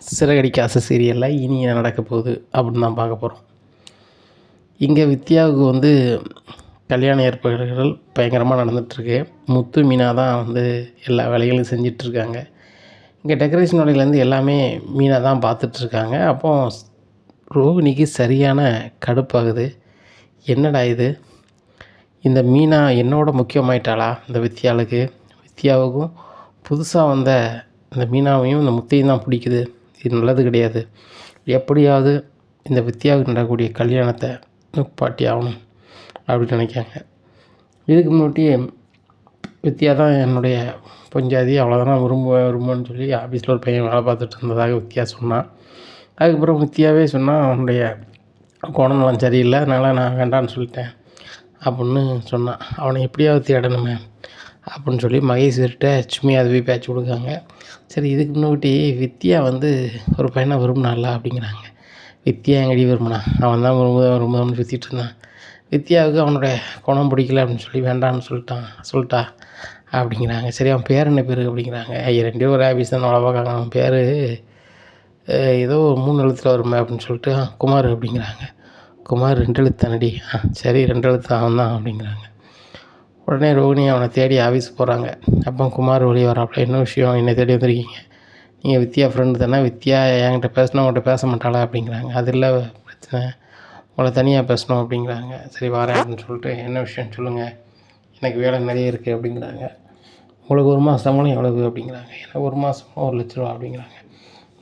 சிறகடி காசு சீரியலில் இனி என்ன நடக்க போகுது அப்படின்னு தான் பார்க்க போகிறோம். இங்கே வித்யாவுக்கு கல்யாண ஏற்பாடுகள் பயங்கரமாக நடந்துகிட்ருக்கு. முத்து மீனா தான் எல்லா வேலைகளும் செஞ்சிட்ருக்காங்க. இங்கே டெக்கரேஷன் வேலையிலேருந்து எல்லாமே மீனா தான் பார்த்துட்ருக்காங்க. அப்போ ரோகிணிக்கு சரியான கடுப்பாகுது. என்னடா இது, இந்த மீனா என்னோட முக்கியமாயிட்டாளா இந்த வித்யாவுக்கும் புதுசாக வந்த இந்த மீனாவையும் இந்த முத்தையும் தான் பிடிக்குது. இது நல்லது கிடையாது. எப்படியாவது இந்த வித்யாவுக்கு நடக்கக்கூடிய கல்யாணத்தை நிப்பாட்டி ஆகணும் அப்படின்னு நினைக்காங்க. இதுக்கு முன்னாடி வித்யா தான் என்னுடைய பொஞ்சாதி, அவ்வளோதான் விரும்புவேன்னு சொல்லி ஆஃபீஸில் ஒரு பையன் வேலை பார்த்துட்டு இருந்ததாக வித்யா சொன்னான். அதுக்கப்புறம் வித்யாவே சொன்னால் அவனுடைய குணநலம் சரியில்லை, அதனால் நான் வேண்டான்னு சொல்லிட்டேன் அப்படின்னு சொன்னான். அவனை எப்படியாவது தேடணுமே அப்படின்னு சொல்லி மகேஸ்வர்கிட்ட சும்மா அது போய் பேச்சு கொடுக்காங்க. சரி, இதுக்கு முன்னாடி வித்யா ஒரு பையனை விரும்பினால அப்படிங்கிறாங்க. வித்யா எங்கடி விரும்பினா, அவன் தான் விரும்புதான்னு சுற்றிட்டு இருந்தான். வித்யாவுக்கு அவனுடைய குணம் பிடிக்கல அப்படின்னு சொல்லி வேண்டான்னு சொல்லிட்டா அப்படிங்கிறாங்க. சரி, அவன் பேர் என்ன பேர் அப்படிங்கிறாங்க. ரெண்டே ஒரு ஆஃபீஸ் தான் அவ்வளோ பார்க்காங்க. அவன் பேர் ஏதோ 3 எழுத்தில் வருமே அப்படின்னு சொல்லிட்டு குமார் அப்படிங்கிறாங்க. குமார் 2 எழுத்து தானடி? சரி 2 எழுத்து அவன் தான் அப்படிங்கிறாங்க. உடனே ரோகிணி அவனை தேடி ஆஃபீஸ் போகிறாங்க. அப்போ குமார் வெளியே வராப்புல, என்ன விஷயம், என்னை தேடி வந்திருக்கீங்க, நீங்கள் வித்யா ஃப்ரெண்டு தானே, வித்யா என்கிட்ட பேசினா உங்கள்கிட்ட பேச மாட்டாளா அப்படிங்கிறாங்க. அது இல்லை பிரச்சனை, உங்களை தனியாக பேசணும் அப்படிங்கிறாங்க. சரி வரேன் அப்படின்னு சொல்லிட்டு, என்ன விஷயம் சொல்லுங்கள், எனக்கு வேலை நிறைய இருக்குது அப்படிங்கிறாங்க. உங்களுக்கு 1 மாதம் சம்பளம் எவ்வளவு அப்படிங்கிறாங்க. எனக்கு 1 மாதம் 1 லட்ச ரூபா அப்படிங்கிறாங்க.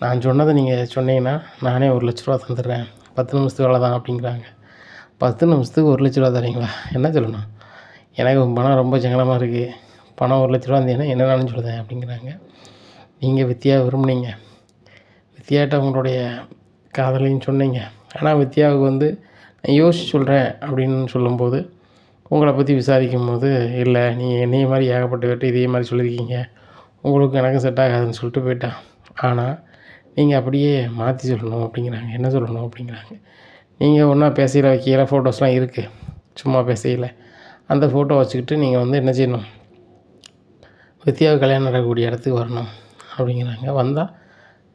நான் சொன்னதை நீங்கள் சொன்னீங்கன்னா நானே 1 லட்ச ரூபா தந்துடுறேன், 10 நிமிஷத்துக்கு வேலை தான் அப்படிங்கிறாங்க. 10 நிமிஷத்துக்கு 1 லட்ச ரூபா தரீங்களா, என்ன சொல்லணும், எனக்கு பணம் ரொம்ப சங்கடமாக இருக்குது, பணம் 1 லட்ச ரூபா இருந்தீங்கன்னா என்னென்னு சொல்லுதேன் அப்படிங்கிறாங்க. நீங்கள் வித்யா விரும்புனீங்க, வித்யாட்ட உங்களுடைய காதலையும் சொன்னீங்க. ஆனால் வித்யாவுக்கு நான் யோசிச்சு சொல்கிறேன் அப்படின்னு சொல்லும்போது, உங்களை பற்றி விசாரிக்கும் போது, இல்லை நீங்கள் என்னைய மாதிரி ஏகப்பட்ட பேர்ட்டு இதே மாதிரி சொல்லியிருக்கீங்க, உங்களுக்கு எனக்கு செட் ஆகாதுன்னு சொல்லிட்டு போயிட்டான். ஆனால் நீங்கள் அப்படியே மாற்றி சொல்லணும் அப்படிங்கிறாங்க. என்ன சொல்லணும் அப்படிங்கிறாங்க. நீங்கள் ஒன்றா பேசையில் வைக்கிற ஃபோட்டோஸ்லாம் இருக்குது, சும்மா பேசையில் அந்த ஃபோட்டோ வச்சுக்கிட்டு நீங்கள் என்ன செய்யணும், வித்யாவுக்கு கல்யாணம் நடக்கக்கூடிய இடத்துக்கு வரணும் அப்படிங்கிறாங்க. வந்தால்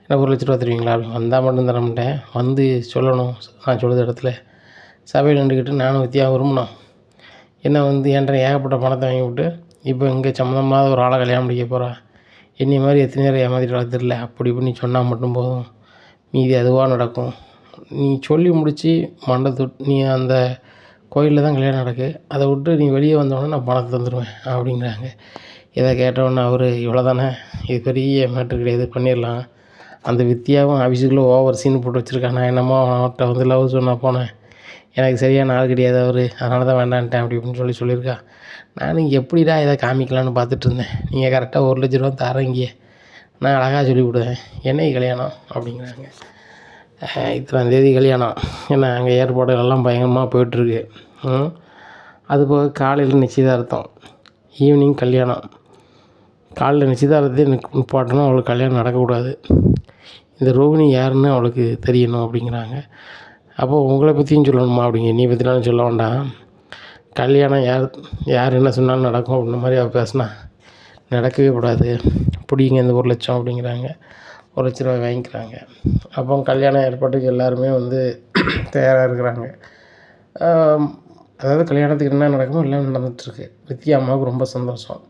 எனக்கு 1 லட்ச ரூபா தருவீங்களா அப்படின்னு. வந்தால் மட்டும் தர மாட்டேன், சொல்லணும், நான் சொல்லுற இடத்துல சபையில் நின்றுக்கிட்டு நானும் வித்யா விரும்பினோம், என்ன என்கிட்ட ஏகப்பட்ட பணத்தை வாங்கி விட்டு இப்போ இங்கே சம்மந்தமாக ஒரு ஆளை கல்யாணம் முடிக்க போகிறா, என்னை மாதிரி எத்தனை நேரம் ஏமாற்றிட்டு வளர்த்துடல, அப்படி இப்படி நீ சொன்னால் மட்டும் போதும், மீதி அதுவாக நடக்கும், நீ சொல்லி முடித்து நீ அந்த கோயிலில் தான் கல்யாணம் நடக்கு, அதை விட்டு நீ வெளியே வந்தோடனே நான் பணத்தை தந்துடுவேன் அப்படிங்கிறாங்க. இதை கேட்டவுடனே அவர், இவ்வளோ தானே, இது பெரிய மேட்ரு கிடையாது, பண்ணிடலாம், அந்த வித்யாவும் ஆஃபீஸுக்குள்ளே ஓவர் சீன் போட்டு வச்சுருக்கான், நான் என்னமோ அவன்கிட்ட லவ் சொன்னால் போனேன், எனக்கு சரியான ஆள் கிடையாது அவர், அதனால தான் வேண்டான்ட்டேன் அப்படி இப்படின்னு சொல்லியிருக்கா. நானும் எப்படிடா இதை காமிக்கலான்னு பார்த்துட்டு இருந்தேன், நீங்கள் கரெக்டாக 1 லட்ச ரூபா தரீங்க, நான் அழகாக சொல்லி விடுவேன், என்னைக்கு கல்யாணம் அப்படிங்கிறாங்க. இத்தனாம் தேதி கல்யாணம், ஏன்னா அங்கே ஏற்பாடுகள்லாம் பயங்கரமாக போயிட்டுருக்கு. அதுபோக காலையில் நிச்சயதார்த்தம், ஈவினிங் கல்யாணம். காலையில் நிச்சயதார்த்தத்தை நிப்பாட்டணும், அவளுக்கு கல்யாணம் நடக்கக்கூடாது, இந்த ரோகிணி யாருன்னு அவளுக்கு தெரியணும் அப்படிங்கிறாங்க. அப்போது உங்களை பற்றியும் சொல்லணுமா அப்படிங்க. நீ பற்றினாலும் சொல்ல வேண்டாம், கல்யாணம் யார் என்ன சொன்னாலும் நடக்கும் அப்படின்ற மாதிரி அவள் பேசினா நடக்கவே கூடாது, பிடிங்க இந்த 1 லட்சம் அப்படிங்கிறாங்க. 1 லட்ச ரூபாய் வாங்கிக்கிறாங்க. அப்போ கல்யாண ஏற்பாட்டுக்கு எல்லாருமே தயாராக இருக்கிறாங்க. அதாவது கல்யாணத்துக்கு என்ன நடக்குமோ எல்லாம் நடந்துகிட்ருக்கு. வித்யா அம்மாவுக்கு ரொம்ப சந்தோஷம்.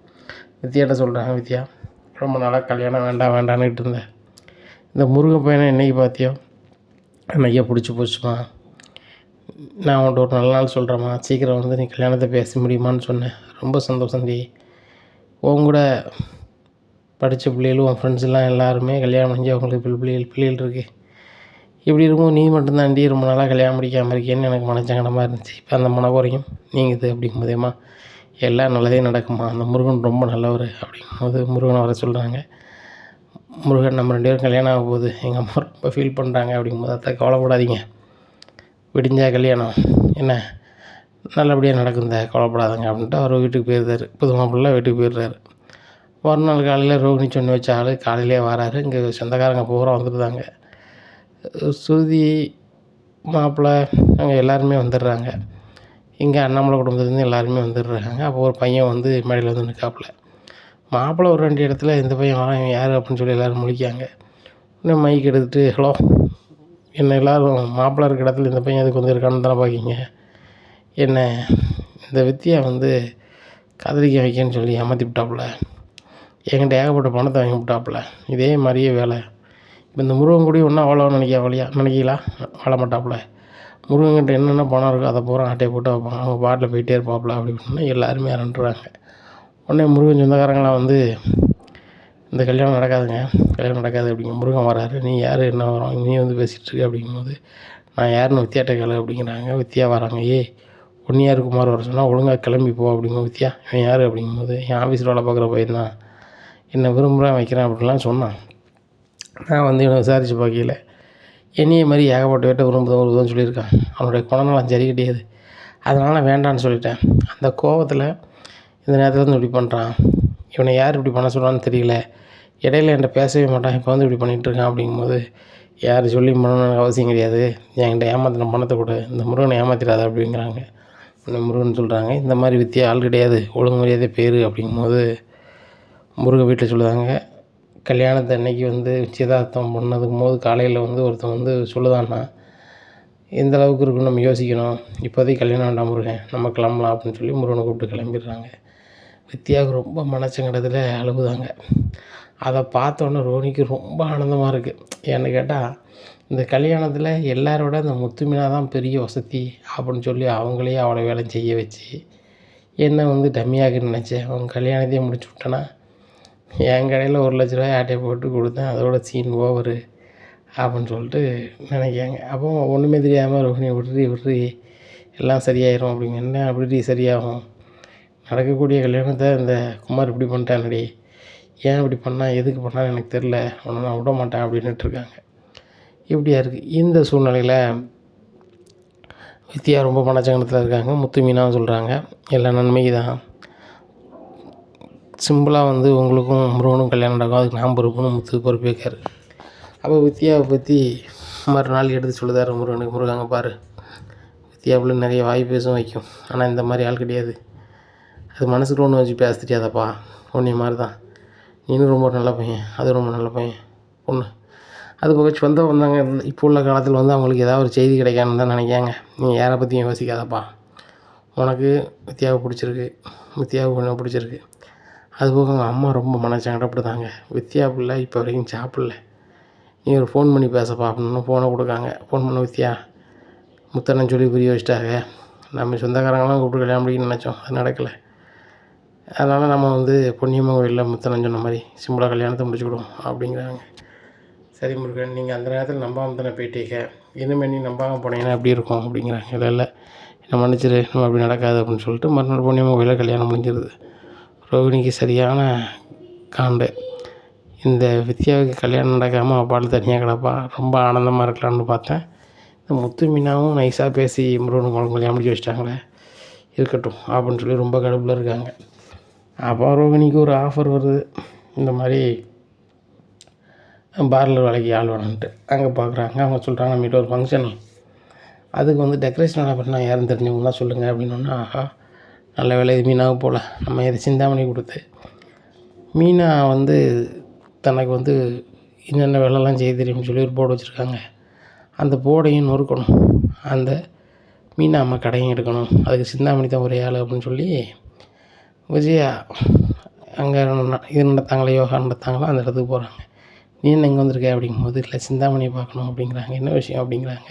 வித்யாட்ட சொல்கிறாங்க, வித்யா ரொம்ப நாளாக கல்யாணம் வேண்டான்னுட்டு இருந்தேன், இந்த முருகன் பையனை என்றைக்கு பார்த்தியோ அன்றைக்கே பிடிச்சி போச்சுமா, நான் உன்ட்ட ஒரு நல்ல நாள் சொல்கிறேம்மா, சீக்கிரம் நீ கல்யாணத்தை பேச முடியுமான்னு சொன்னேன், ரொம்ப சந்தோஷம் டி, உன் கூட படித்த பிள்ளைகளும் உன் ஃப்ரெண்ட்ஸ் எல்லாம் எல்லாருமே கல்யாணம் முடிஞ்சு அவங்களுக்கு பிள்ளைகள் இருக்குது, இப்படி இருக்கும்போது நீ மட்டும்தான் டி ரொம்ப நாளாக கல்யாணம் முடிக்காமல் இருக்கேன்னு எனக்கு மனச்சங்கடமாக இருந்துச்சு, இப்போ அந்த மனக்குறையும் நீங்குது அப்படிங்கும்போதேம்மா எல்லாம் நல்லதே நடக்குமா, அந்த முருகன் ரொம்ப நல்லவர் அப்படிங்கும்போது முருகனை வர சொல்கிறாங்க. முருகன், நம்ம 2 பேரும் கல்யாணம் ஆக போகுது, எங்கள் அம்மா ரொம்ப ஃபீல் பண்ணுறாங்க அப்படிங்கும்போது, அத்தை கவலைப்படாதீங்க, விடிஞ்சா கல்யாணம் என்ன நல்லபடியாக நடக்கும், கவலைப்படாதங்க அப்படின்ட்டு அவர் வீட்டுக்கு போயிருந்தார். புது மாப்பிள்ளை வீட்டுக்கு போயிடுறாரு. மறுநாள் காலையில் ரோகிணி சொன்ன வச்ச ஆள் காலையிலே வராரு. இங்கே சொந்தக்காரங்க பூரா வந்துடுறாங்க. சுருதி மாப்பிள்ளை அங்கே எல்லாருமே வந்துடுறாங்க. இங்கே அண்ணாமலை குடும்பத்துலேருந்து எல்லாருமே வந்துடுறாங்க. அப்போ ஒரு பையன் மேடையில் நிற்காப்புல. மாப்பிள்ளை ஒரு 2 இடத்துல இந்த பையன் வரான், இவன் யார் அப்படின்னு சொல்லி எல்லோரும் முழிக்காங்க. உடனே மைக் எடுத்துகிட்டு, ஹலோ, என்ன எல்லோரும் மாப்பிள்ளை இருக்கிற இடத்துல இந்த பையன் எதுக்கு வந்திருக்கான்னு தானே பார்க்கிங்க. என்ன இந்த வித்தியா வந்து காதலிக்க வைக்கன்னு சொல்லி ஏமாற்றி விட்டாப்புல, என்கிட்ட ஏகப்பட்ட பணத்தை வாங்கி விட்டாப்புல. இதே மாதிரியே வேலை. இப்போ இந்த முருகன் கூடி ஒன்றா நினைக்கலாம், வாழ மாட்டாப்புல. முருகன்கிட்ட என்னென்ன பணம் இருக்கோ அதை பூரா ஆட்டையை போட்டு வைப்பாங்க. அவங்க பாட்டில் போயிட்டே இருப்பாப்புல. அப்படி இப்படின்னா எல்லாருமே அரண்டுறாங்க. உடனே முருகன் சொந்தக்காரங்களாம் வந்து, இந்த கல்யாணம் நடக்காது அப்படிங்க. முருகன் வராரு, நீ யார், என்ன வரோம், நீ வந்து பேசிகிட்ருக்க அப்படிங்கும்போது, நான் யாருன்னு வித்தியாட்ட கேளு அப்படிங்கிறாங்க. வித்தியா வராங்க. பொன்னியார் குமார் வர சொன்னால் ஒழுங்காக கிளம்பி போ அப்படிங்கும். வித்தியா, இவன் யார் அப்படிங்கும்போது, என் ஆஃபீஸில் வேலை பார்க்குற பையன் தான், என்னை விரும்புகிறேன் வைக்கிறேன் அப்படின்லாம் சொன்னான். நான் வந்து இவனை விசாரித்து பார்க்கல, என்னைய மாதிரி ஏகப்பட்ட பேர்ட்ட விரும்புதான் சொல்லியிருக்கான். அவனுடைய குணநலம் சரி கிடையாது, அதனால் வேண்டான்னு சொல்லிட்டேன். அந்த கோபத்தில் இந்த நேரத்தில் வந்து இப்படி பண்ணுறான். இவனை யார் இப்படி பண்ண சொல்கிறான்னு தெரியல, இடையில என்கிட்ட பேசவே மாட்டான், இப்போ வந்து இப்படி பண்ணிகிட்ருக்கான் அப்படிங்கும்போது, யார் சொல்லி பண்ணணும்னு அவசியம் கிடையாது, என்கிட்ட ஏமாத்தின பணத்தை கொடு, இந்த முருகனை ஏமாத்திடாத அப்படிங்கிறாங்க. இந்த முருகன் சொல்கிறாங்க, இந்த மாதிரி வித்தியா ஆள் கிடையாது, ஒழுங்கு மரியாதை பேர் அப்படிங்கும்போது, முருகன் வீட்டில் சொல்லுதாங்க, கல்யாணத்தை அன்னைக்கு வந்து நிச்சயதார்த்தம் பண்ணதுக்கும் போது காலையில் வந்து ஒருத்தன் வந்து சொல்லுதான்னா, எந்த அளவுக்கு இருக்குன்னு நம்ம யோசிக்கணும், இப்போதைக்கு கல்யாணம் வேண்டாம் முருகன், நம்ம கிளம்பலாம் அப்படின்னு சொல்லி முருகனை கூப்பிட்டு கிளம்பிடுறாங்க. வித்தியாவுக்கு ரொம்ப மனச்சங்கடத்தில் அழுகுதாங்க. அதை பார்த்தோன்னே ரோனிக்கு ரொம்ப ஆனந்தமாக இருக்குது. ஏன்னு கேட்டால், இந்த கல்யாணத்தில் எல்லாரோட இந்த முத்துமீனா தான் பெரிய வசதி அப்படின்னு சொல்லி அவங்களே அவ்வளோ வேலை செய்ய வச்சு என்னை வந்து டம்மியாக்குன்னு நினச்சேன். அவங்க கல்யாணத்தையும் முடிச்சு விட்டேன்னா என் கடையில் 1,00,000 ஆட்டையை போட்டு கொடுத்தேன், அதோட சீன் ஓவரு அப்படின்னு சொல்லிட்டு நினைக்காங்க. அப்போ ஒன்றுமே தெரியாமல் ரோஹிணி விட்றி எல்லாம் சரியாயிரும் அப்படிங்க. என்ன அப்படி சரியாகும், நடக்கக்கூடிய கல்யாணத்தை இந்த குமார் இப்படி பண்ணிட்டானடி, ஏன் இப்படி பண்ணால், எதுக்கு பண்ணான்னு எனக்கு தெரில, அவனை நான் விட மாட்டேன் அப்படின்னுட்டுருக்காங்க. இப்படியா இருக்குது. இந்த சூழ்நிலையில் வித்தியா ரொம்ப பணச்சங்கடத்தில் இருக்காங்க. முத்து மீனாவும் சொல்கிறாங்க, எல்லாம் நன்மைக்கு தான், சிம்பிளாக வந்து உங்களுக்கும் முருகனும் கல்யாணம் நடக்கும், அதுக்கு நான் பொறுப்புன்னு முத்து பொறுப்பேற்காரு. அப்போ வித்தியாவை பற்றி மறுநாள் எடுத்து சொல்லுதார் முருகனுக்கு, முருகாங்க பாரு, வித்தியாவில் நிறைய வாய் பேசும் வைக்கும், ஆனால் இந்த மாதிரி ஆள் கிடையாது, அது மனசுக்கு ஒன்று வச்சு பேச தெரியாதப்பா, ஒன்றே மாதிரி தான், நீனும் ரொம்ப நல்ல பையன், அது ரொம்ப நல்ல பையன் பொண்ணு, அது போக சொந்தம் வந்தாங்க. இப்போ உள்ள காலத்தில் வந்து அவங்களுக்கு ஏதாவது ஒரு செய்தி கிடைக்கான்னு தான் நினைக்காங்க. நீங்கள் யாரை பற்றியும் யோசிக்காதப்பா, உனக்கு வித்தியாவை பிடிச்சிருக்கு, வித்தியாவுக்கு ஒன்று பிடிச்சிருக்கு. அதுபோக அவங்க அம்மா ரொம்ப மனசங்கடப்படுதாங்க, வித்தியா பிள்ளை இப்போ வரைக்கும் சாப்பிடல, நீ ஒரு ஃபோன் பண்ணி பேசப்பா அப்படின்னு ஃபோனை கொடுக்காங்க. ஃபோன் பண்ண வித்தியா முத்தண்ணன் சொல்லி புரிய வச்சிட்டாங்க. நம்ம சொந்தக்காரங்களாம் கூப்பிட்டு கல்யாணம் முடிக்கணும்னு நினச்சோம், அது நடக்கலை. அதனால் நம்ம வந்து பொன்னியம்மன் கோயிலில் முத்தண்ணன் சொன்ன மாதிரி சிம்பிளாக கல்யாணத்தை முடிச்சுக்கிடுவோம் அப்படிங்கிறாங்க. சரி முருகன், நீங்கள் அந்த நேரத்தில் நம்பாமல் தானே போயிட்டீங்க, இனிமேல் நீ நம்பாமல் போனீங்கன்னா எப்படி இருக்கும் அப்படிங்கிறாங்க. இல்லை என்ன மன்னிச்சிரு, நம்ம அப்படி நடக்காது அப்படின்னு சொல்லிட்டு மறுநாள் பொன்னியம்மன் கோயிலில் கல்யாணம் முடிஞ்சிருது. ரோகிணிக்கு சரியான காண்டு. இந்த வித்தியாவுக்கு கல்யாணம் நடக்காமல் அப்பால் தனியாக கிடப்பா, ரொம்ப ஆனந்தமாக இருக்கலாம்னு பார்த்தேன். இந்த முத்து மீனாவும் நைஸாக பேசி முருகனுக்கு கல்யாணம் முடிச்சு வச்சிட்டாங்களே, இருக்கட்டும் அப்படின்னு சொல்லி ரொம்ப கடுப்பில் இருக்காங்க. அப்போ ரோகிணிக்கு ஒரு ஆஃபர் வருது, இந்த மாதிரி பார்லர் வேலைக்கு ஆள் வேணுன்ட்டு. அங்கே பார்க்குறாங்க. அவங்க சொல்கிறாங்க, நம்மகிட்ட ஒரு ஃபங்க்ஷன், அதுக்கு வந்து டெக்கரேஷன் வேலை பண்ணால் யாரும் தெரிஞ்சவங்க தான் சொல்லுங்கள் அப்படின்னோன்னா, ஆஹா நல்ல வேலை, இது மீனாக போல், நம்ம இதை சிந்தாமணி கொடுத்து மீனா வந்து தனக்கு வந்து என்னென்ன வேலைலாம் செய்ய தெரியும்னு சொல்லி ஒரு போர்டு வச்சுருக்காங்க. அந்த போர்டையும் நொறுக்கணும், அந்த மீனா அம்மா கடையும் எடுக்கணும், அதுக்கு சிந்தாமணி தான் ஒரே ஆள் அப்படின்னு சொல்லி விஜயா அங்கே இது நடத்தாங்களே, யோகா நடத்தாங்களோ அந்த இடத்துக்கு போகிறாங்க. நீ என்ன இங்கே வந்திருக்க அப்படிங்கும்போது, இல்லை சிந்தாமணியை பார்க்கணும் அப்படிங்கிறாங்க. என்ன விஷயம் அப்படிங்கிறாங்க.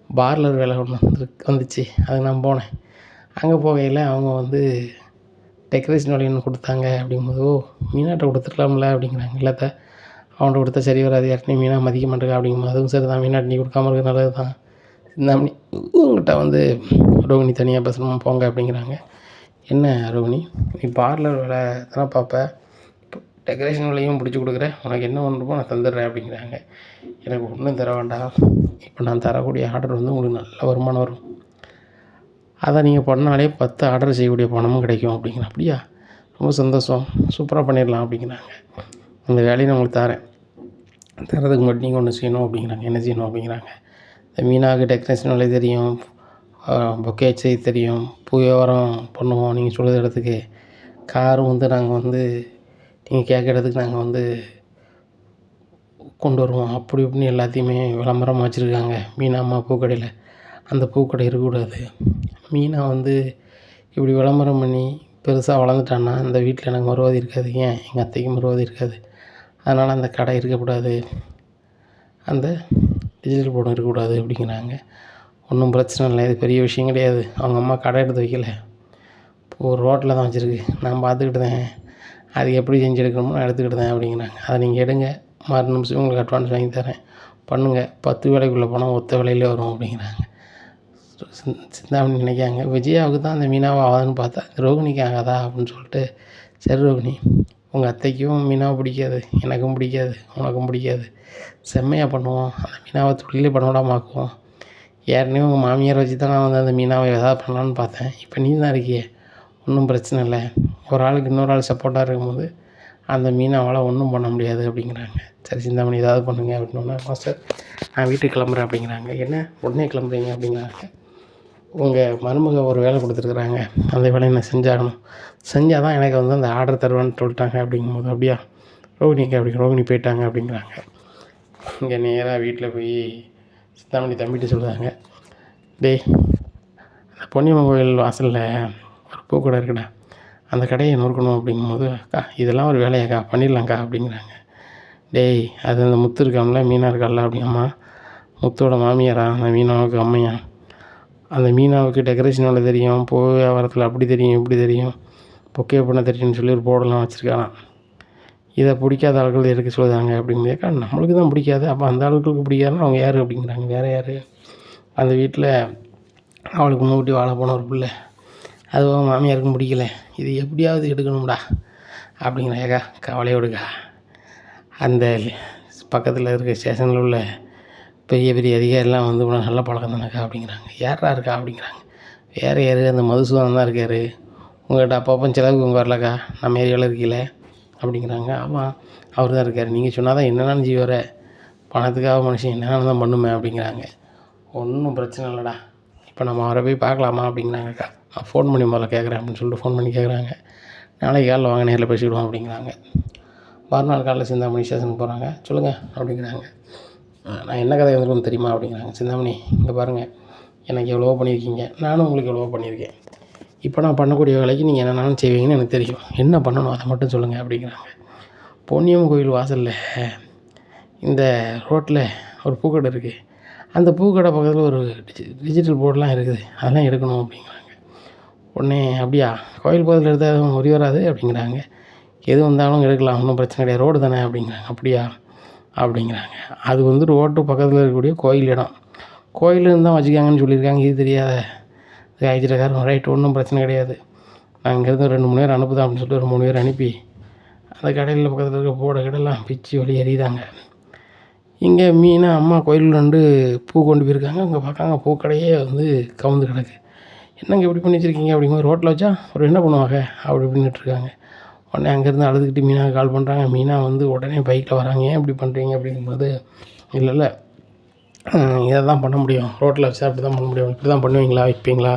பார்லர் வேலை ஒன்று வந்துச்சு, அதுக்கு நான் போனேன். அங்கே போகையில் அவங்க வந்து டெக்கரேஷன் வேலை ஒன்று கொடுத்தாங்க அப்படிங்கும்போது, ஓ மீனாட்ட கொடுத்துருக்கலாம்ல அப்படிங்கிறாங்க. இல்லாத அவன்கிட்ட கொடுத்தா சரி வராது, யார்ட்டையும் மீனா மதிக்க மாட்டேங்க அப்படிங்கும்போது, அதுவும் சரி தான், மீனாட்ட நீ கொடுக்காம இருக்க நல்லது தான், சிந்தாமணி உங்கள்கிட்ட வந்து ரோகிணி தனியாக பேசணுமா போங்க அப்படிங்கிறாங்க. என்ன ரோகிணி, நீ பார்லர் வேலை தானே பார்ப்ப, டெக்கரேஷன் வேலையும் பிடிச்சி கொடுக்குறேன், உனக்கு என்ன பண்ணுறப்போ நான் தந்துடுறேன் அப்படிங்கிறாங்க. எனக்கு ஒன்றும் தர வேண்டாம், இப்போ நான் தரக்கூடிய ஆர்டர் வந்து உங்களுக்கு நல்ல வருமானம் வரும், அதை நீங்கள் பண்ணாலே 10 ஆர்டர் செய்யக்கூடிய பணமும் கிடைக்கும் அப்படிங்கிறேன். அப்படியா, ரொம்ப சந்தோஷம், சூப்பராக பண்ணிடலாம் அப்படிங்கிறாங்க. அந்த வேலையை நான் உங்களுக்கு தரேன், தரதுக்கு மட்டும் நீங்கள் ஒன்று செய்யணும் அப்படிங்கிறாங்க. என்ன செய்யணும் அப்படிங்கிறாங்க. இந்த மீனாவுக்கு டெக்கரேஷன் வேலை தெரியும், பொக்கே செய்ய தெரியும், பூ வியாபாரம் பண்ணுவோம், நீங்கள் சொல்லுற இடத்துக்கு காரும் வந்து நாங்கள் வந்து நீங்கள் கேட்குற இடத்துக்கு நாங்கள் வந்து கொண்டு வருவோம் அப்படி இப்படின்னு எல்லாத்தையுமே விளம்பரமாக வச்சுருக்காங்க. மீனா அம்மா பூக்கடையில். அந்த பூக்கடை இருக்கக்கூடாது. மீனா வந்து இப்படி விளம்பரம் பண்ணி பெருசாக வளர்ந்துட்டான்னா அந்த வீட்டில் எனக்கு மறுவாதி இருக்காது. ஏன் எங்கள் அத்தைக்கும் மறுவாதி இருக்காது. அதனால் அந்த கடை இருக்கக்கூடாது, அந்த டிஜிட்டல் போர்டும் இருக்கக்கூடாது அப்படிங்கிறாங்க. ஒன்றும் பிரச்சனை இல்லை, இது பெரிய விஷயம் கிடையாது. அவங்க அம்மா கடை எடுத்து வைக்கல, ஒரு ரோட்டில் தான் வச்சுருக்கு. நான் பார்த்துக்கிட்டேன், அது எப்படி செஞ்சு எடுக்கணுமோ நான் எடுத்துக்கிட்டேன் அப்படிங்கிறாங்க. அதை நீங்கள் எடுங்க, மறு நிமிஷம் உங்களுக்கு அட்வான்ஸ் வாங்கி தரேன், பண்ணுங்கள், 10 வேலைக்குள்ளே போனால் ஒத்த வேலையிலே வரும் அப்படிங்கிறாங்க. சிந்தாமணி நினைக்காங்க, விஜயாவுக்கு தான் அந்த மீனாவை ஆகுதுன்னு பார்த்தா ரோகிணிக்கு ஆகாதா அப்படின்னு சொல்லிட்டு, சரி ரோகிணி, உங்கள் அத்தைக்கும் மீனாவை பிடிக்காது, எனக்கும் பிடிக்காது, உனக்கும் பிடிக்காது, செம்மையாக பண்ணுவோம், அந்த மீனாவை தொழிலே பண்ண விடாம ஆக்குவோம். ஏற்கனவே உங்கள் மாமியார் வச்சு தான் நான் வந்து அந்த மீனாவை எதாவது பண்ணலான்னு பார்த்தேன். இப்போ நீ தான் இருக்கியே, ஒன்றும் பிரச்சனை இல்லை. ஒரு ஆளுக்கு இன்னொரு ஆள் சப்போர்ட்டாக இருக்கும்போது அந்த மீனாவால் ஒன்றும் பண்ண முடியாது அப்படிங்கிறாங்க. சரி சிந்தாமணி ஏதாவது பண்ணுங்க அப்படின்னோடனே, மாஸ்டர் நான் வீட்டுக்கு கிளம்புறேன் அப்படிங்கிறாங்க. என்ன உடனே கிளம்புறீங்க அப்படிங்கிறாங்க. உங்கள் மருமக ஒரு வேலை கொடுத்துருக்குறாங்க, அந்த வேலையை நான் செஞ்சாகணும், செஞ்சால் தான் எனக்கு வந்து அந்த ஆர்டர் தருவான்னு சொல்லிட்டாங்க அப்படிங்கும்போது, அப்படியா ரோகிணிக்கு அப்படி ரோகிணி போயிட்டாங்க அப்படிங்கிறாங்க. இங்கே நேராக வீட்டில் போய் சிந்தாமணி தம்பிட்டு சொல்லுவாங்க, டேய் அந்த பொன்னியம்மன் கோயில் வாசலில் ஒரு பூக்கடை இருக்குடா, அந்த கடையை நொறுக்கணும் அப்படிங்கும்போது, அக்கா இதெல்லாம் ஒரு வேலையாக்கா, பண்ணிடலாங்க்கா அப்படிங்கிறாங்க. டேய் அது அந்த முத்து இருக்காமல, மீனா இருக்கால அப்படிங்கம்மா, முத்தோட மாமியாரா அந்த மீனாவுக்கு அம்மையா, அந்த மீனாவுக்கு டெக்கரேஷன் வேலை தெரியும், பூ வியாபாரத்தில் அப்படி தெரியும் இப்படி தெரியும், பொக்கே பண்ண தெரியும்னு சொல்லி ஒரு போர்டெல்லாம் வச்சுருக்காராம். இதை பிடிக்காத ஆட்கள் எடுக்க சொல்லுதாங்க அப்படிங்கிறக்கா, நம்மளுக்கு தான் பிடிக்காது, அப்போ அந்த ஆட்களுக்கு பிடிக்காதுன்னா அவங்க யார் அப்படிங்கிறாங்க. வேறு யார், அந்த வீட்டில் அவளுக்கு முன்கூட்டி வாழ போன ஒரு பிள்ளை, அதுவும் மாமியாருக்கும் பிடிக்கல, இது எப்படியாவது எடுக்கணும்டா அப்படிங்கிறாக்கா. கவலையோடுக்கா, அந்த பக்கத்தில் இருக்க ஸ்டேஷனில் உள்ள பெரிய பெரிய அதிகாரிலாம் வந்து இவ்வளோ நல்ல பழக்கம் தானக்கா அப்படிங்கிறாங்க. யாரா இருக்கா அப்படிங்கிறாங்க. வேறு யார், அந்த மதுசூதனன் தான் இருக்கார், உங்கள்கிட்ட அப்பப்போ செலவுக்கு உங்கள் வரலக்கா, நம்ம ஏரியாவில் இருக்கீங்கள அப்படிங்கிறாங்க. ஆமாம் அவர் தான் இருக்கார், நீங்கள் சொன்னால் தான் என்னென்னு செய்வார, பணத்துக்காக மனுஷன் என்னென்னு தான் பண்ணுமே அப்படிங்கிறாங்க. ஒன்றும் பிரச்சனை இல்லைடா, இப்போ நம்ம அவரை போய் பார்க்கலாமா அப்படிங்கிறாங்கக்கா. நான் ஃபோன் பண்ணி முதல்ல கேட்குறேன் அப்படின்னு சொல்லிட்டு ஃபோன் பண்ணி கேட்குறாங்க. நாளைக்கு காலையில் வாங்க நேரில் பேசிவிடுவோம் அப்படிங்கிறாங்க. மறுநாள் காலையில் சிந்தாமணி ஸ்டேஷனுக்கு போகிறாங்க. சொல்லுங்கள் அப்படிங்கிறாங்க. நான் என்ன கதை வந்துருக்குன்னு தெரியுமா அப்படிங்கிறாங்க. சிந்தாமணி இங்கே பாருங்கள், எனக்கு எவ்வளவோ பண்ணியிருக்கீங்க, நானும் உங்களுக்கு எவ்வளவோ பண்ணியிருக்கேன், இப்போ நான் பண்ணக்கூடிய வேலைக்கு நீங்கள் என்னென்னாலும் செய்வீங்கன்னு எனக்கு தெரியும், என்ன பண்ணணும் அதை மட்டும் சொல்லுங்கள் அப்படிங்கிறாங்க. பொன்னியம்மன் கோயில் வாசலில் இந்த ரோட்டில் ஒரு பூக்கடை இருக்குது, அந்த பூக்கடை பக்கத்தில் ஒரு டிஜிட்டல் போர்டெலாம் இருக்குது, அதெல்லாம் எடுக்கணும் அப்படிங்கிறாங்க. உடனே அப்படியா, கோயில் பக்கத்தில் எடுத்தால் எதுவும் ஒரே வராது அப்படிங்கிறாங்க. எது வந்தாலும் எடுக்கலாம், ஒன்றும் பிரச்சனை கிடையாது, ரோடு தானே அப்படிங்கிறாங்க. அப்படியா அப்படிங்கிறாங்க. அது வந்து ரோட்டு பக்கத்தில் இருக்கக்கூடிய கோயில் இடம், கோயிலுன்னு தான் வச்சுக்காங்கன்னு சொல்லியிருக்காங்க, இது தெரியாத காய்ச்சிட்டக்காரன். ரைட், ஒன்றும் பிரச்சனை கிடையாது, நான் இங்கேருந்து 2 3 பேர் அனுப்புதான் அப்படின்னு சொல்லிட்டு ஒரு 3 பேர் அனுப்பி அந்த கடையில் பக்கத்தில் இருக்க போட கடையெல்லாம் பிச்சு வழி எறிதாங்க. இங்கே மீனா அம்மா கோயிலில் 2 பூ கொண்டு போயிருக்காங்க, அங்கே பார்க்காங்க பூக்கடையே வந்து கவுந்து கிடக்கு. என்னங்க இப்படி பண்ணி வச்சுருக்கீங்க அப்படிங்கும்போது, ரோட்டில் வச்சா ஒரு என்ன பண்ணுவாங்க அப்படி இப்படின்னுட்டுருக்காங்க. உடனே அங்கேருந்து அழுதுகிட்டு மீனாவுக்கு கால் பண்ணுறாங்க. மீனா வந்து உடனே பைக்கில் வராங்க. ஏன் இப்படி பண்ணுறீங்க அப்படிங்கும்போது, இல்லை இதை தான் பண்ண முடியும், ரோட்டில் வச்சா அப்படி தான் பண்ண முடியும், இப்படி தான் பண்ணுவீங்களா வைப்பீங்களா,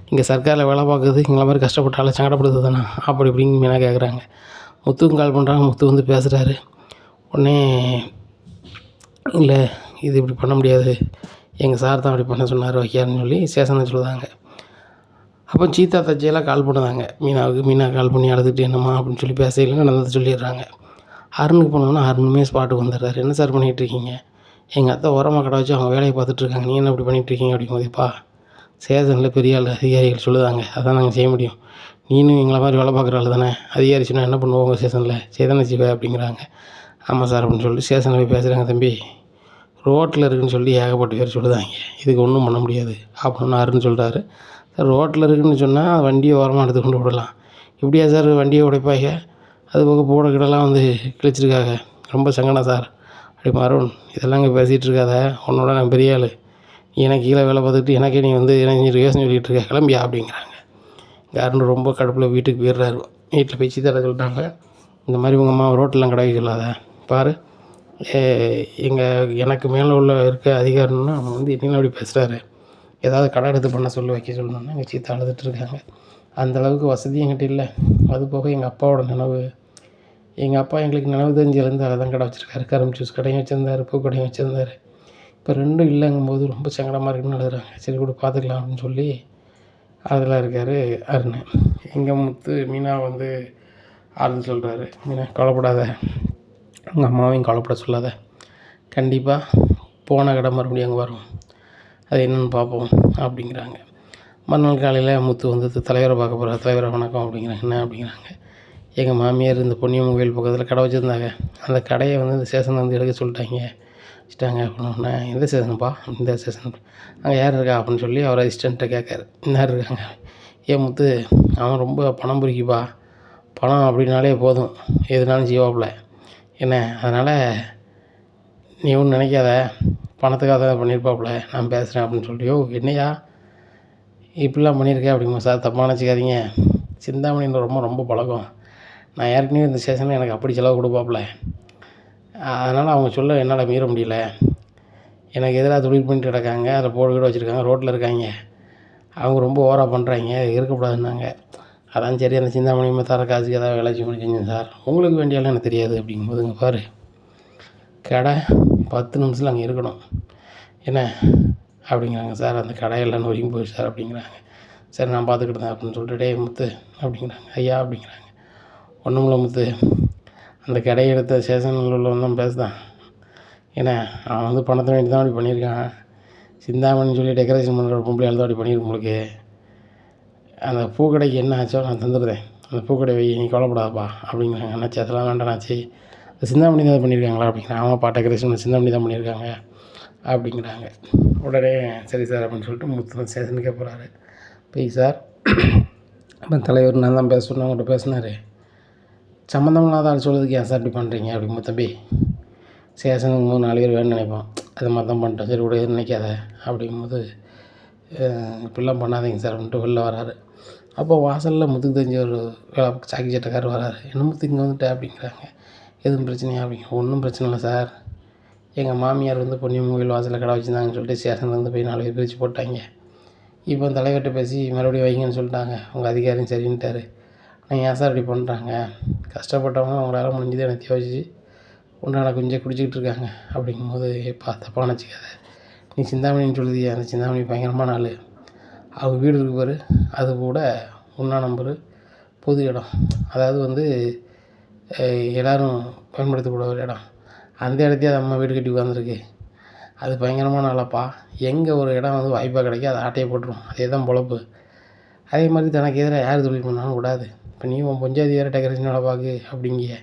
இங்கே சர்க்காரில் வேலை பார்க்குறது எங்களை மாதிரி கஷ்டப்பட்டாலும் சங்கடப்படுது தானே அப்படி இப்படின்னு மீனா கேட்குறாங்க. முத்துக்கும் கால் பண்ணுறாங்க. முத்து வந்து பேசுகிறாரு. உடனே இல்லை இது இப்படி பண்ண முடியாது, எங்கள் சார் தான் அப்படி பண்ண சொன்னார் வைக்காருன்னு சொல்லி ஸ்டேஷனை சொல்லுதாங்க. அப்போ சீதா தச்சையெல்லாம் கால் பண்ணுதாங்க மீனாவுக்கு. மீனா கால் பண்ணி அழுதுட்டு என்னம்மா அப்படின்னு சொல்லி பேசையில் நடந்தது சொல்லிடுறாங்க. அருணுக்கு போனோம்னா அருணுமே ஸ்பாட்டுக்கு வந்துடுறாரு. என்ன சார் பண்ணிகிட்ருக்கீங்க, எங்கள் அத்தை உரமாக கடை வச்சு அவங்க வேலையை பார்த்துட்ருக்காங்க, நீ என்ன இப்படி பண்ணிகிட்ருக்கீங்க அப்படிங்கும்போதுப்பா, ஸ்டேஷனில் பெரிய ஆள் அதிகாரிகள் சொல்லுதாங்க, அதான் நாங்கள் செய்ய முடியும், நீனும் எங்களை மாதிரி வேலை பார்க்குற ஆள் தானே, அதிகாரி சொன்னால் என்ன பண்ணுவோம் உங்கள் ஸ்டேஷனில், சேதனை செய்வே அப்படிங்கிறாங்க. ஆமாம் சார் அப்படின்னு சொல்லிட்டு ஸ்டேஷனில் போய் பேசுகிறாங்க. தம்பி ரோட்டில் இருக்குதுன்னு சொல்லி ஏகப்பட்ட பேர் சொல்லுதாங்க, இதுக்கு ஒன்றும் பண்ண முடியாது அப்படின்னு அருன்னு சொல்கிறாரு. சார் ரோட்டில் இருக்குதுன்னு சொன்னால் வண்டியை ஓரமாக எடுத்து கொண்டு விடலாம், இப்படியா சார் வண்டியை உடைப்பாங்க, அது போக போட கிடலாம் வந்து கிழிச்சிருக்காங்க, ரொம்ப சங்கடம் சார் அப்படி. அருண் இதெல்லாம் இங்கே பேசிகிட்டு இருக்காத, உன்னோட நான் பெரிய ஆள், எனக்கு கீழே வேலை பார்த்துக்கிட்டு எனக்கே நீ வந்து எனக்கு யோசனை சொல்லிகிட்டு இருக்க, கிளம்பியா அப்படிங்கிறாங்க. அருண் ரொம்ப கடுப்பில் வீட்டுக்கு போயிடுறாரு. வீட்டில் போய் சீதா சொல்லிட்டாங்க, இந்த மாதிரி உங்கள் அம்மா ரோட்டெலாம் கடை சொல்லாத பாரு, எனக்கு மேலே உள்ள இருக்க அதிகாரம்னா அவன் வந்து என்னென்ன அப்படி பேசுகிறாரு, ஏதாவது கடை எடுத்து பண்ண சொல்லி வைக்க சொல்லணுன்னா எங்கள் சீத்தா அழுதுட்டு இருக்காங்க. அந்தளவுக்கு வசதி என்கிட்ட இல்லை, அது போக எங்கள் அப்பாவோட நினைவு எங்கள் அப்பா எங்களுக்கு நினைவு தெரிஞ்சிலேருந்து அதை தான் கடை வச்சுருக்காரு. கரும்பு ஜூஸ் கடையும் வச்சுருந்தாரு, பூ கடையும் வச்சுருந்தாரு. இப்போ 2ம் இல்லைங்கும்போது ரொம்ப சங்கடமாக இருக்குன்னு அழுகுறாங்க. சரி விடு பார்த்துக்கலாம் அப்படின்னு சொல்லி அதில் இருக்கார் அருண். எங்கள் முத்து மீனா வந்து ஆறுதல் சொல்கிறாரு. மீனா கவலைப்படாத, உங்கள் அம்மாவையும் கவலைப்பட சொல்லாத, கண்டிப்பாக போன கடை மறுபடியும் அங்கே வரும், அது என்னென்னு பார்ப்போம் அப்படிங்கிறாங்க. மறுநாள் காலையில் முத்து வந்து தலைவரை பார்க்க போகிறார். தலைவரை வணக்கம் அப்படிங்கிறாங்க. என்ன அப்படிங்கிறாங்க. எங்கள் மாமியார் இந்த பொன்னியம்மன் கோயில் பக்கத்தில் கடை வச்சுருந்தாங்க, அந்த கடையை வந்து இந்த ஸ்டேஷனில் வந்து எடுக்க சொல்லிட்டாங்க வச்சுட்டாங்க அப்படின்னா. எந்த ஸ்டேஷனுப்பா? இந்த ஸ்டேஷன். அங்கே யார் இருக்கா அப்படின்னு சொல்லி அவர் அசிஸ்டண்ட்டை கேட்காரு. யார் இருக்காங்க? ஏன் முத்து, அவன் ரொம்ப பணம் பொறுக்கிப்பா, பணம் அப்படின்னாலே போதும் எதுனாலும் செய்வாப்புல என்ன, அதனால் நீ ஒன்றும் நினைக்காத, பணத்துக்காக தான் பண்ணியிருப்பாப்புல, நான் பேசுகிறேன் அப்படின்னு சொல்லி. யோ என்னையா இப்படிலாம் பண்ணியிருக்கேன் அப்படிங்கும்போது, சார் தப்பாக நினச்சிக்காதீங்க, சிந்தாமணின்ற ரொம்ப பழக்கம், நான் ஏற்கனவே இந்த ஸ்டேஷனில் எனக்கு அப்படி செலவு கொடுப்பாப்புல, அதனால் அவங்க சொல்ல என்னால் மீற முடியல, எனக்கு எதிராக தொழில் பண்ணிட்டு கிடக்காங்க, அதில் போர்டு கூட வச்சுருக்காங்க, ரோட்டில் இருக்காங்க, அவங்க ரொம்ப ஓவராக பண்ணுறாங்க, இருக்கக்கூடாதுன்னாங்க, அதான் சரி அந்த சிந்தாமணியுமே தர காசுக்கு ஏதாவது வேலை செஞ்சேன் சார், உங்களுக்கு வேண்டியாலும் எனக்கு தெரியாது அப்படிங்கும்போது, இங்கே பாரு கடை 10 நிமிஷத்தில் அங்கே இருக்கணும் என்ன அப்படிங்கிறாங்க. சார் அந்த கடையெல்லாம் நொறுங்கி போயிடுச்சு சார் அப்படிங்கிறாங்க. சரி நான் பார்த்துக்கிட்டேன் அப்படின்னு சொல்லிட்டு, டே முத்து அப்படிங்கிறாங்க. ஐயா அப்படிங்கிறாங்க. ஒன்றுமில்ல முத்து, அந்த கடையை எடுத்த ஸ்டேஷனில் உள்ளவன் தான் பேசுதான், ஏன்னா அவன் வந்து பணத்தை வேண்டி தான் அப்படி பண்ணியிருக்கான், சிந்தாமணின்னு சொல்லி டெக்கரேஷன் பண்ணுற ஒரு பொம்பளை தான் அப்படி பண்ணியிருக்கு உங்களுக்கு, அந்த பூக்கடைக்கு என்ன ஆச்சோ நான் தந்துடுறேன், அந்த பூக்கடை வை, நீ கவலைப்படாதப்பா அப்படிங்கிறாங்க. அண்ணாச்சி அதெல்லாம் வேண்டாண்ணாச்சி, சிந்தாமணி தான் பண்ணியிருக்காங்களா அப்படிங்கிறாங்க. ஆமாப்பா டெக்கரேஷன் சிந்தாமணி தான் பண்ணியிருக்காங்க அப்படிங்கிறாங்க. உடனே சரி சார் அப்படின்னு சொல்லிட்டு முத்து ஸ்டேஷனுக்கே போகிறாரு. போய் சார் அப்போ தலைவர் நான் தான் பேச சொன்னேன், அவங்கள்ட்ட பேசினார், சம்மந்தமில்லாத ஆள் சொல்கிறதுக்கு ஏன் சார் இப்படி பண்ணுறீங்க அப்படிங்கும்போது, தம்பி ஸ்டேஷனுக்கு 4 பேர் வேணும்னு நினைப்போம், அது மாதிரி தான் பண்ணிட்டோம், சரி கூட நினைக்காத அப்படிங்கும்போது, இப்படிலாம் பண்ணாதீங்க சார் அப்படின்ட்டு வெளில வராரு. அப்போ வாசலில் முத்துக்கு தெரிஞ்ச ஒரு சாக்கி சட்டக்காரர் வராரு. என்ன முத்து இங்கே வந்துட்டேன் அப்படிங்கிறாங்க. எதுவும் பிரச்சனையா அப்படிங்க. ஒன்றும் பிரச்சனை இல்லை சார், எங்கள் மாமியார் வந்து பொன்னியம்மன் கோயில் வாசலில் கடை வச்சுருந்தாங்கன்னு சொல்லிட்டு ஸ்டேஷன்லேருந்து போய் 4 பேர் பிரித்து போட்டாங்க, இப்போ தலைவர்கிட்ட பேசி மறுபடியும் வைங்கன்னு சொல்லிட்டாங்க, உங்கள் அதிகாரியும் சரின்ட்டார், ஆனால் ஏன் சார் இப்படி பண்ணுறாங்க, கஷ்டப்பட்டவங்க அவங்களால முடிஞ்சது எனக்கு யோசிச்சு உண்டான கொஞ்சம் குடிச்சிக்கிட்டு இருக்காங்க அப்படிங்கும்போது, தப்பாக நினச்சிக்காத, நீ சிந்தாமணின்னு சொல்லுதியா, அந்த சிந்தாமணி பயங்கரமான ஆள், அவங்க வீடு இருக்கு பாரு, அது கூட ஒன்றா நம்பர் பொது இடம், அதாவது வந்து எல்லோரும் பயன்படுத்தக்கூடிய ஒரு இடம், அந்த இடத்தையே அது அம்மா வீடு கட்டி உட்காந்துருக்கு, அது பயங்கரமான ஆளாப்பா, எங்கே ஒரு இடம் வந்து வாய்ப்பாக கிடைக்கும் அதை ஆட்டையை போட்டுரும், அதே தான் பொழப்பு, அதே மாதிரி தனக்கு எதிராக யார் தொழில் பண்ணாலும் விடாது, இப்போ நீ உன் பஞ்சாயத்து வேறு டெக்கரேஷன் வேலை பார்க்கு அப்படிங்க,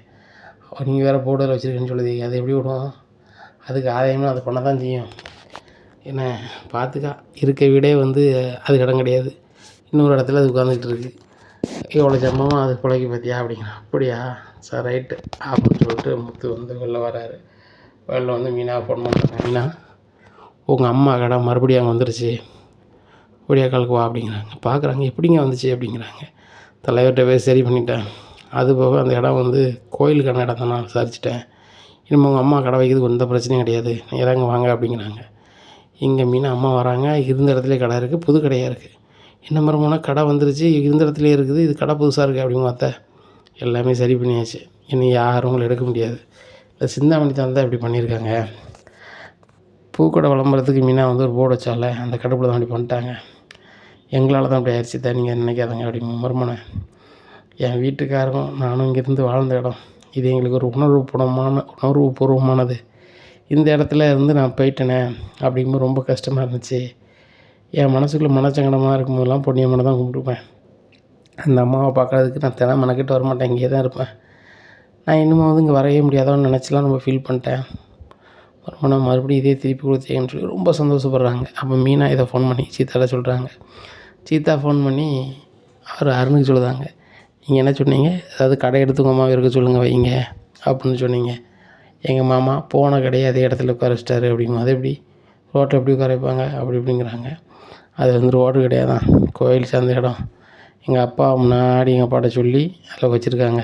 நீங்கள் வேறு போர்டில் வச்சுருக்கேன்னு சொல்லுது, அது எப்படி விடும், அதுக்கு ஆதாயமாக அது பண்ண தான் செய்யும், என்ன பார்த்துக்கா, இருக்க வீடே வந்து அது இடம் கிடையாது, இன்னொரு இடத்துல அது உட்காந்துக்கிட்டு இருக்குது, எவ்வளோ ஜம்மமாக அது பிழைக்க பார்த்தியா அப்படிங்கிறான். அப்படியா சார் ரைட்டு அப்படின்னு சொல்லிட்டு முத்து வந்து வெளில வராரு. வெளில வந்து மீனாவை ஃபோன் பண்ணுறாங்க. மீனா உங்கள் அம்மா கடை மறுபடியும் அங்கே வந்துருச்சு, விடியாக்காலுக்கு வா அப்படிங்கிறாங்க. பார்க்குறாங்க, எப்படிங்க வந்துச்சு அப்படிங்கிறாங்க. தலைவர்கிட்ட போய் சரி பண்ணிட்டேன், அது போக அந்த இடம் வந்து கோயிலுக்கான இடம் தான் நான் விசாரிச்சிட்டேன், இனிமேல் உங்கள் அம்மா கடை வைக்கிறதுக்கு எந்த பிரச்சனையும் கிடையாது, நேராங்க வாங்க அப்படிங்கிறாங்க. இங்கே மீனா அம்மா வராங்க, இருந்த இடத்துல கடை இருக்குது, புது கடையாக இருக்குது, என்ன மரமான கடை வந்துருச்சு, இருந்த இடத்துலையே இருக்குது, இது கடை புதுசாக இருக்குது அப்படின்னு பார்த்தா எல்லாமே சரி பண்ணியாச்சு, இன்னும் யாரும் உங்களை எடுக்க முடியாது, இல்லை சிந்தாமணி தான் இப்படி பண்ணியிருக்காங்க, பூக்கடை விளம்பரத்துக்கு மீனா வந்து ஒரு போர்டு வச்சால அந்த கடுப்பில் தான் அப்படி பண்ணிட்டாங்க, எங்களால் தான் அப்படி ஆயிடுச்சு தான், நீங்கள் நினைக்காதங்க அப்படின்னு மருமனை, என் வீட்டுக்காரரும் நானும் இங்கேருந்து வாழ்ந்த இடம், இது எங்களுக்கு ஒரு உணர்வுபூர்வமானது, இந்த இடத்துல இருந்து நான் போயிட்டேனே அப்படிங்கும்போது ரொம்ப கஷ்டமாக இருந்துச்சு, என் மனசுக்குள்ளே மனச்சங்கடமாக இருக்கும்போதெல்லாம் பொன்னியம்மனை தான் கும்பிட்டுப்பேன், அந்த அம்மாவை பார்க்குறதுக்கு நான் தினம் மெனக்கிட்டு வரமாட்டேன், இங்கே தான் இருப்பேன், நான் இன்னும் வந்து இங்கே வரவே முடியாதோன்னு நினச்சிலாம் ரொம்ப ஃபீல் பண்ணிட்டேன், மறுபடியும் இதே திருப்பி கொடுத்தேன்னு சொல்லி ரொம்ப சந்தோஷப்படுறாங்க. அப்போ மீனா இதை ஃபோன் பண்ணி சீத்தாட்ட சொல்கிறாங்க. சீத்தா ஃபோன் பண்ணி அவர் அருணுக்கு சொல்லுதாங்க, நீங்கள் என்ன சொன்னீங்க, அதாவது கடை எடுத்து உங்கள் அம்மாவை இருக்க சொல்லுங்கள் வைங்க அப்படின்னு சொன்னீங்க, எங்கள் மாமா போன கடையை அதே இடத்துல உட்கார வச்சிட்டாரு அப்படிங்கும், அது எப்படி ரோட்டை எப்படி உட்கார வைப்பாங்க அப்படி இப்படிங்கிறாங்க, அது வந்து ரோடு கிடையாது தான், கோயில் சார்ந்த இடம், எங்கள் அப்பா முன்னாடி எங்கள் அப்பாட்ட சொல்லி அதில் வச்சுருக்காங்க,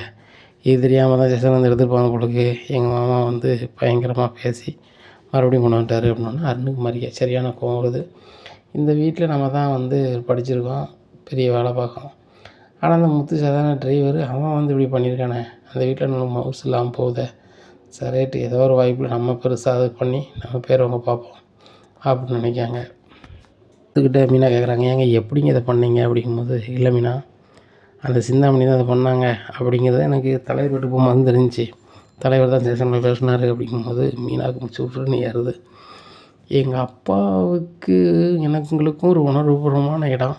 இது தெரியாமல் தான் ஸ்டேஷன் வந்து எடுத்துருப்பாங்க உங்களுக்கு, எங்கள் மாமா வந்து பயங்கரமாக பேசி மறுபடியும் கொண்டு வந்துட்டார் அப்படின்னா அருணுக்கு மறிக்க சரியான கோவம் வருது, இந்த வீட்டில் நம்ம தான் வந்து படிச்சிருக்கோம், பெரிய வேலை பார்க்கோம், ஆனால் அந்த முத்து சாதாரண டிரைவரு, அவன் வந்து இப்படி பண்ணியிருக்கானே, அந்த வீட்டில் நம்ம மவுஸ் இல்லாமல் போகுதே. சரி ரைட்டு, ஏதோ ஒரு வாய்ப்பில் நம்ம பெருசாக அது பண்ணி நம்ம பேர் அவங்க பார்ப்போம் அப்படின்னு நினைக்காங்க. இதுக்கிட்ட மீனா கேட்குறாங்க, ஏங்க எப்படிங்க இதை பண்ணீங்க அப்படிங்கும்போது, இல்லை மீனா, அந்த சிந்தாமணி தான் அதை பண்ணாங்க அப்படிங்கிறது எனக்கு தலைவர் வீட்டு போகும்போது தெரிஞ்சிச்சு. தலைவர் தான் ஸ்டேஷனில் பேசினார் அப்படிங்கும்போது மீனாவுக்கு முடிச்சு விட்ருன்னு ஏறுது. எங்கள் அப்பாவுக்கு எனக்குங்களுக்கும் ஒரு உணர்வுபூர்வமான இடம்.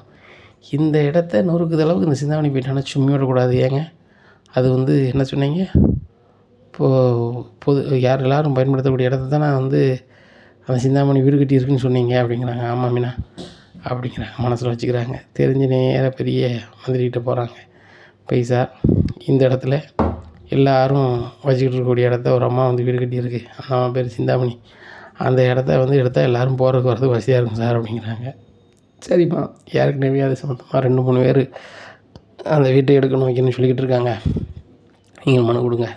இந்த இடத்த நொறுக்குத அளவுக்கு இந்த சிந்தாமணி போயிட்டானா சும்மி விடக்கூடாது. ஏங்க அது வந்து என்ன சொன்னீங்க, இப்போது பொது எல்லோரும் பயன்படுத்தக்கூடிய இடத்த தான் நான் வந்து அந்த சிந்தாமணி வீடு கட்டியிருக்குன்னு சொன்னீங்க அப்படிங்கிறாங்க. ஆமாம் மீனா அப்படிங்கிறாங்க, மனசில் வச்சுக்கிறாங்க. தெரிஞ்சு நேராக பெரிய மந்திரிகிட்ட போகிறாங்க. பைசா, இந்த இடத்துல எல்லோரும் வச்சுக்கிட்டு இருக்கக்கூடிய இடத்த ஒரு அம்மா வந்து வீடு கட்டியிருக்கு, அந்த அம்மா பேர் சிந்தாமணி, அந்த இடத்த வந்து எடுத்தால் எல்லோரும் போகிறதுக்கு வரதுக்கு வசதியாக இருக்கும் சார் அப்படிங்கிறாங்க. சரிம்மா, ஏற்கனவே அது சம்மந்தமாக 2-3 பேர் அந்த வீட்டை எடுக்கணும் வைக்கணும்னு சொல்லிக்கிட்டு இருக்காங்க, நீங்கள் மனு கொடுங்க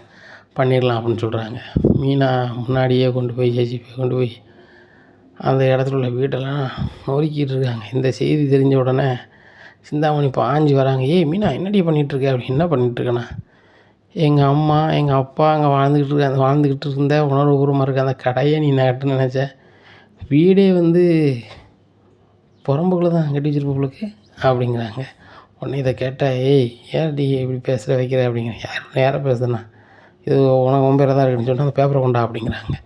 பண்ணிடலாம் அப்படின்னு சொல்கிறாங்க. மீனா முன்னாடியே கொண்டு போய் ஜேசிபி கொண்டு போய் அந்த இடத்துல உள்ள வீட்டெல்லாம் நொறுக்கிட்டு இருக்காங்க. இந்த செய்தி தெரிஞ்ச உடனே சிந்தாமணி பாஞ்சு வராங்க. ஏய் மீனா, என்னடி பண்ணிகிட்ருக்க அப்படி, என்ன பண்ணிகிட்ருக்கேண்ணா, எங்கள் அம்மா எங்கள் அப்பா அங்கே வாழ்ந்துக்கிட்டு இருந்த உணர்வுபூர்வமாக இருக்க அந்த கடையை நீ நகட்டுன்னு நினச்ச, வீடே வந்து புறம்புக்குள்ளே தான் கட்டி வச்சிருப்ப உங்களுக்கு அப்படிங்கிறாங்க. உடனே இதை கேட்டால், ஏய் ஏன்டி இப்படி பேசுகிற வைக்கிற அப்படிங்கிறேன். யாரை பேசுதுண்ணா, இது உனக்கு உன் பேரை தான் இருக்குன்னு சொல்லிட்டு அந்த பேப்பரை கொண்டா அப்படிங்கிறாங்க.